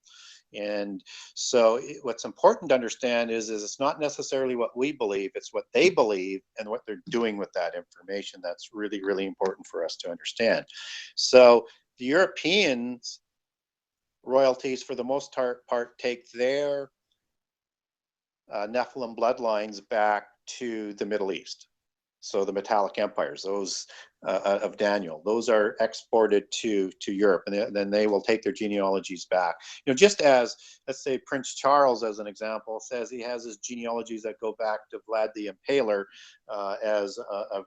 And so what's important to understand is it's not necessarily what we believe, it's what they believe and what they're doing with that information. That's really, really important for us to understand. So the Europeans royalties, for the most part, take their Nephilim bloodlines back to the Middle East. So the metallic empires, those of Daniel, those are exported to Europe, and then they will take their genealogies back. Just as, let's say, Prince Charles, as an example, says he has his genealogies that go back to Vlad the Impaler as a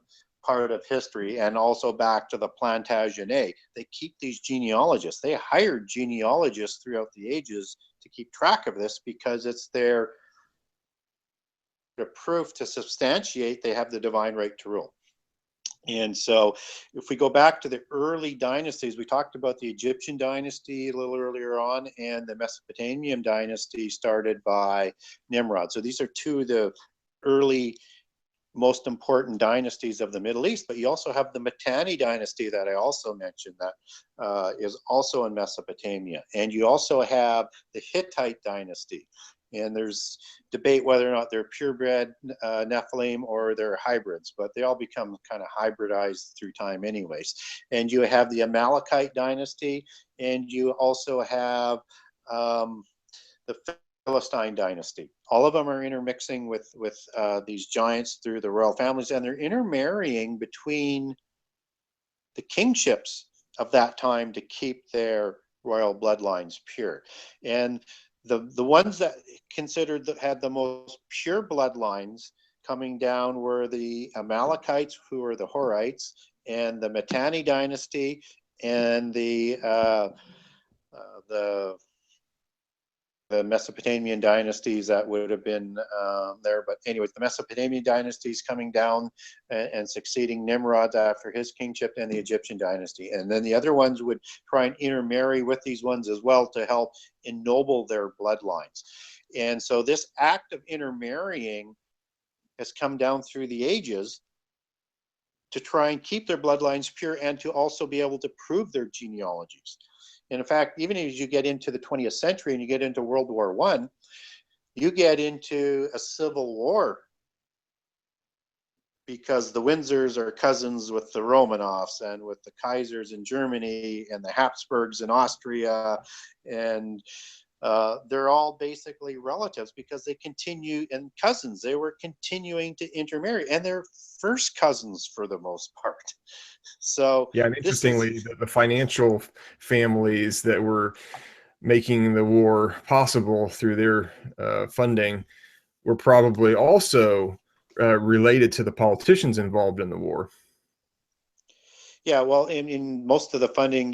part of history, and also back to the Plantagenet. They keep these genealogists. They hired genealogists throughout the ages to keep track of this, because it's their proof to substantiate they have the divine right to rule. And so if we go back to the early dynasties, we talked about the Egyptian dynasty a little earlier on, and the Mesopotamian dynasty started by Nimrod. So these are two of the early most important dynasties of the Middle East. But you also have the Mitanni dynasty that I also mentioned, that is also in Mesopotamia. And you also have the Hittite dynasty. And there's debate whether or not they're purebred Nephilim or they're hybrids, but they all become kind of hybridized through time anyways. And you have the Amalekite dynasty, and you also have the Philistine dynasty. All of them are intermixing with these giants through the royal families, and they're intermarrying between the kingships of that time to keep their royal bloodlines pure. And the ones that considered that had the most pure bloodlines coming down were the Amalekites, who were the Horites, and the Mitanni dynasty, and the Mesopotamian dynasties that would have been there. But anyways, the Mesopotamian dynasties coming down and succeeding Nimrod after his kingship, and the Egyptian dynasty. And then the other ones would try and intermarry with these ones as well to help ennoble their bloodlines. And so this act of intermarrying has come down through the ages to try and keep their bloodlines pure and to also be able to prove their genealogies. And in fact, even as you get into the 20th century and you get into World War I, you get into a civil war because the Windsors are cousins with the Romanovs and with the Kaisers in Germany and the Habsburgs in Austria. And they're all basically relatives because they continue, and cousins, they were continuing to intermarry, and they're first cousins for the most part. So Yeah, and this interestingly, is, the financial families that were making the war possible through their funding were probably also related to the politicians involved in the war. yeah, well, in most of the funding,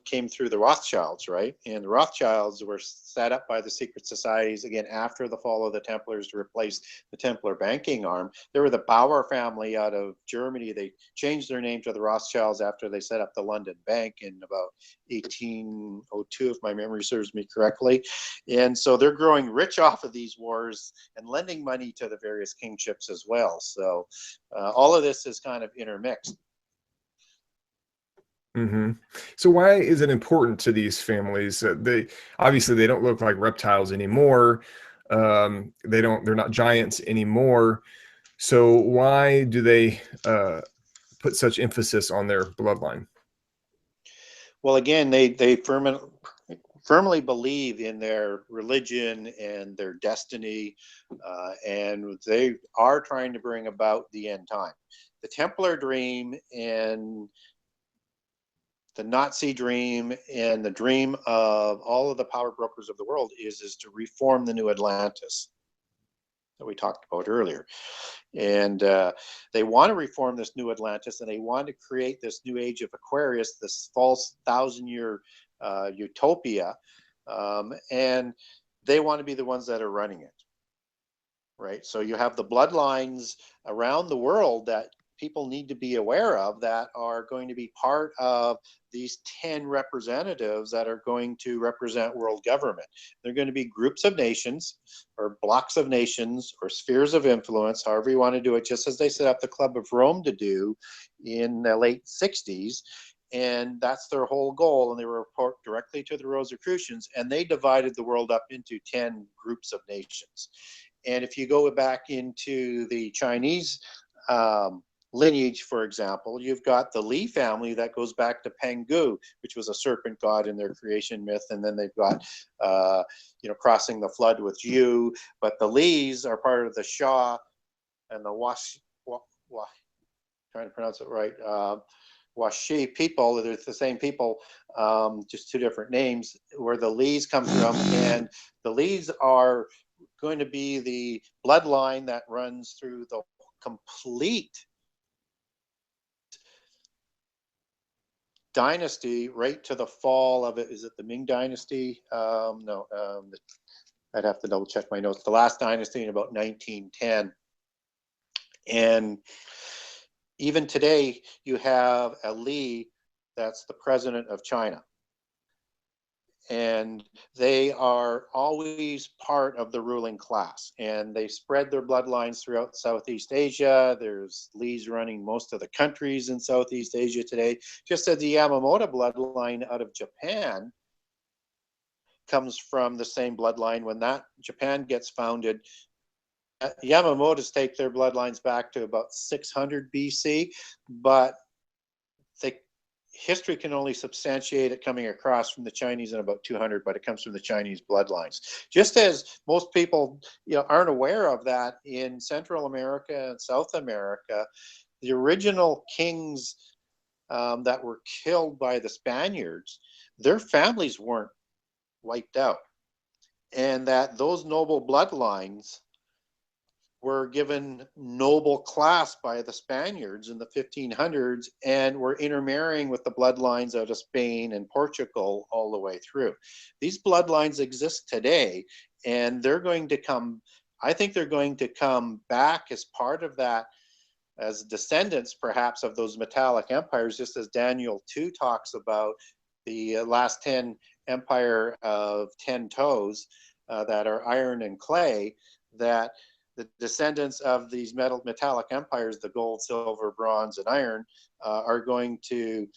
came through the Rothschilds, right? And the Rothschilds were set up by the secret societies again after the fall of the Templars to replace the Templar banking arm. They were the Bauer family out of Germany. They changed their name to the Rothschilds after they set up the London Bank in about 1802, if my memory serves me correctly. And so they're growing rich off of these wars and lending money to the various kingships as well. So all of this is kind of intermixed. Mm-hmm. So why is it important to these families? They obviously they don't look like reptiles anymore. They're not giants anymore. So why do they put such emphasis on their bloodline? Well, again, they firmly believe in their religion and their destiny, and they are trying to bring about the end time. The Templar dream and the Nazi dream and the dream of all of the power brokers of the world is to reform the new Atlantis that we talked about earlier. And they want to reform this new Atlantis, and they want to create this new age of Aquarius, this false 1,000-year utopia. And they want to be the ones that are running it, right? So you have the bloodlines around the world that people need to be aware of that are going to be part of these 10 representatives that are going to represent world government. They're going to be groups of nations or blocks of nations or spheres of influence, however you want to do it, just as they set up the Club of Rome to do in the late 60s. And that's their whole goal. And they report directly to the Rosicrucians, and they divided the world up into 10 groups of nations. And if you go back into the Chinese lineage, for example, you've got the Li family that goes back to Pengu, which was a serpent god in their creation myth, and then they've got crossing the flood with Yu. But the Lis are part of the Xia and the trying to pronounce it right, Washi people. They're the same people, just two different names, where the Lis come from. And the Lis are going to be the bloodline that runs through the complete dynasty right to the fall of it. Is it the Ming dynasty? No, I'd have to double check my notes. The last dynasty in about 1910. And even today, you have a Li that's the president of China. And they are always part of the ruling class, and they spread their bloodlines throughout Southeast Asia. There's Lis running most of the countries in Southeast Asia today. Just as the Yamamoto bloodline out of Japan comes from the same bloodline. When that Japan gets founded, Yamamoto's take their bloodlines back to about 600 BC, but history can only substantiate it coming across from the Chinese in about 200, but it comes from the Chinese bloodlines. Just as most people aren't aware of that in Central America and South America, the original kings that were killed by the Spaniards, their families weren't wiped out. And that those noble bloodlines were given noble class by the Spaniards in the 1500s and were intermarrying with the bloodlines out of Spain and Portugal all the way through. These bloodlines exist today, and they're going to come, I think they're going to come back as part of that, as descendants perhaps of those metallic empires, just as Daniel 2 talks about the last 10 empire of 10 toes. that are iron and clay, that the descendants of these metallic empires, the gold, silver, bronze, and iron, are going to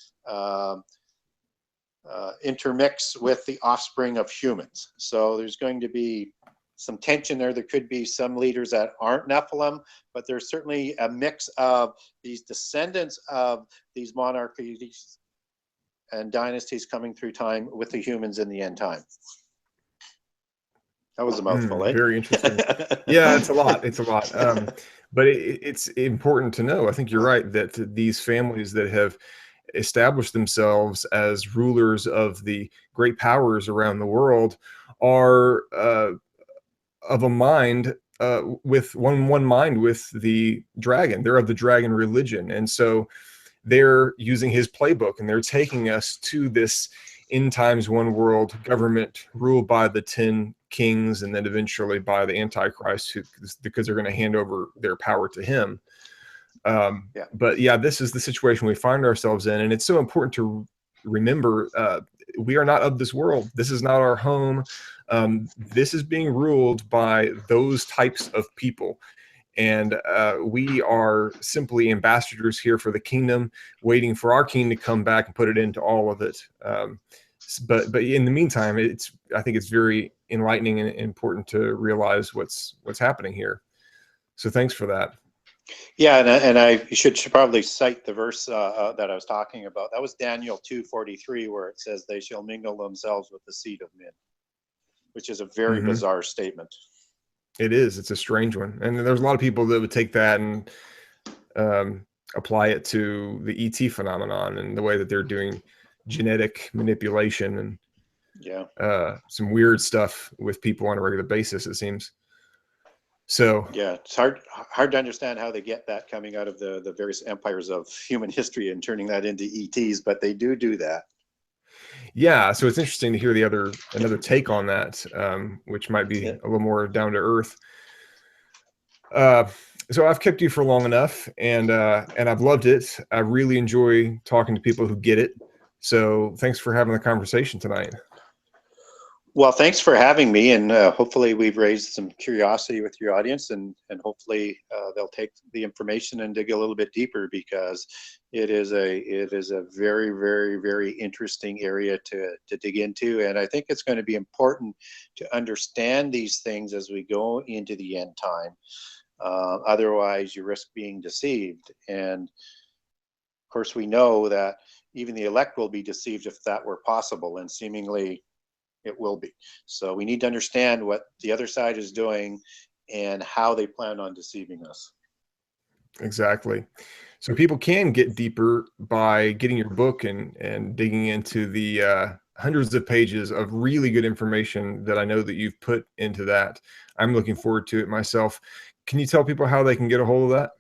intermix with the offspring of humans. So there's going to be some tension there. There could be some leaders that aren't Nephilim, but there's certainly a mix of these descendants of these monarchies and dynasties coming through time with the humans in the end time. That was a mouthful, eh? Very interesting. Yeah, it's a lot. It's a lot. But it's important to know. I think you're right that these families that have established themselves as rulers of the great powers around the world are of a mind with one mind with the dragon. They're of the dragon religion, and so they're using his playbook, and they're taking us to this end times one world government ruled by the 10 kings and then eventually by the Antichrist, because they're going to hand over their power to him. But yeah, this is the situation we find ourselves in, and it's so important to remember we are not of this world. This is not our home. This is being ruled by those types of people. And we are simply ambassadors here for the kingdom, waiting for our king to come back and put it into all of it. But in the meantime, I think it's very enlightening and important to realize what's happening here. So thanks for that. Yeah, and I should probably cite the verse that I was talking about. That was Daniel 2:43, where it says, "They shall mingle themselves with the seed of men," which is a very bizarre statement. It is. It's a strange one. And there's a lot of people that would take that and apply it to the ET phenomenon and the way that they're doing genetic manipulation and some weird stuff with people on a regular basis, it seems. So yeah, it's hard to understand how they get that coming out of the various empires of human history and turning that into ETs, but they do that. Yeah, so it's interesting to hear another take on that, which might be a little more down to earth. So I've kept you for long enough, and I've loved it. I really enjoy talking to people who get it. So thanks for having the conversation tonight. Well, thanks for having me, and hopefully we've raised some curiosity with your audience, and hopefully they'll take the information and dig a little bit deeper, because it is a very, very, very interesting area to dig into, and I think it's going to be important to understand these things as we go into the end time. Otherwise, you risk being deceived, and of course we know that even the elect will be deceived if that were possible, and seemingly it will be. So we need to understand what the other side is doing and how they plan on deceiving us. Exactly. So people can get deeper by getting your book and digging into the hundreds of pages of really good information that I know that you've put into that. I'm looking forward to it myself. Can you tell people how they can get a hold of that?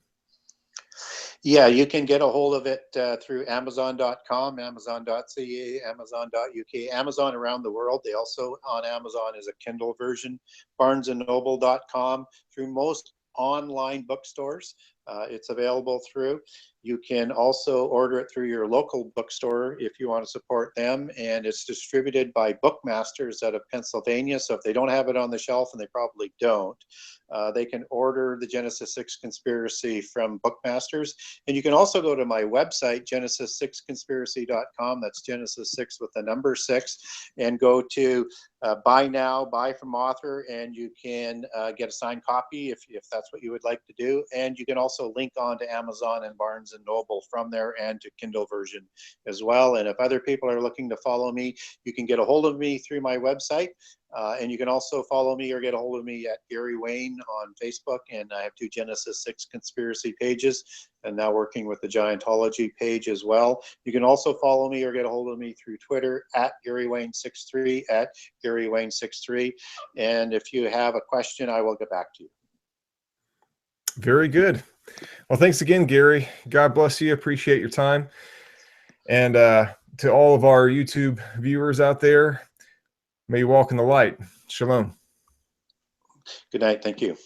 Yeah, you can get a hold of it through Amazon.com, Amazon.ca, Amazon.uk, Amazon around the world. They also, on Amazon, is a Kindle version, BarnesandNoble.com, through most online bookstores. It's available through. You can also order it through your local bookstore if you want to support them, and it's distributed by Bookmasters out of Pennsylvania. So if they don't have it on the shelf, and they probably don't, they can order the Genesis 6 Conspiracy from Bookmasters. And you can also go to my website, Genesis6conspiracy.com. That's Genesis 6 with the number 6, and go to buy now, buy from author, and you can get a signed copy if that's what you would like to do. And you can also link on to Amazon and Barnes and Noble from there, and to Kindle version as well. And if other people are looking to follow me, you can get a hold of me through my website. And you can also follow me or get a hold of me at Gary Wayne on Facebook. And I have 2 Genesis 6 Conspiracy pages, and now working with the Giantology page as well. You can also follow me or get a hold of me through Twitter at Gary Wayne 63, at Gary Wayne 63. And if you have a question, I will get back to you. Very good. Well, thanks again, Gary. God bless you. Appreciate your time. And to all of our YouTube viewers out there, may you walk in the light. Shalom. Good night. Thank you.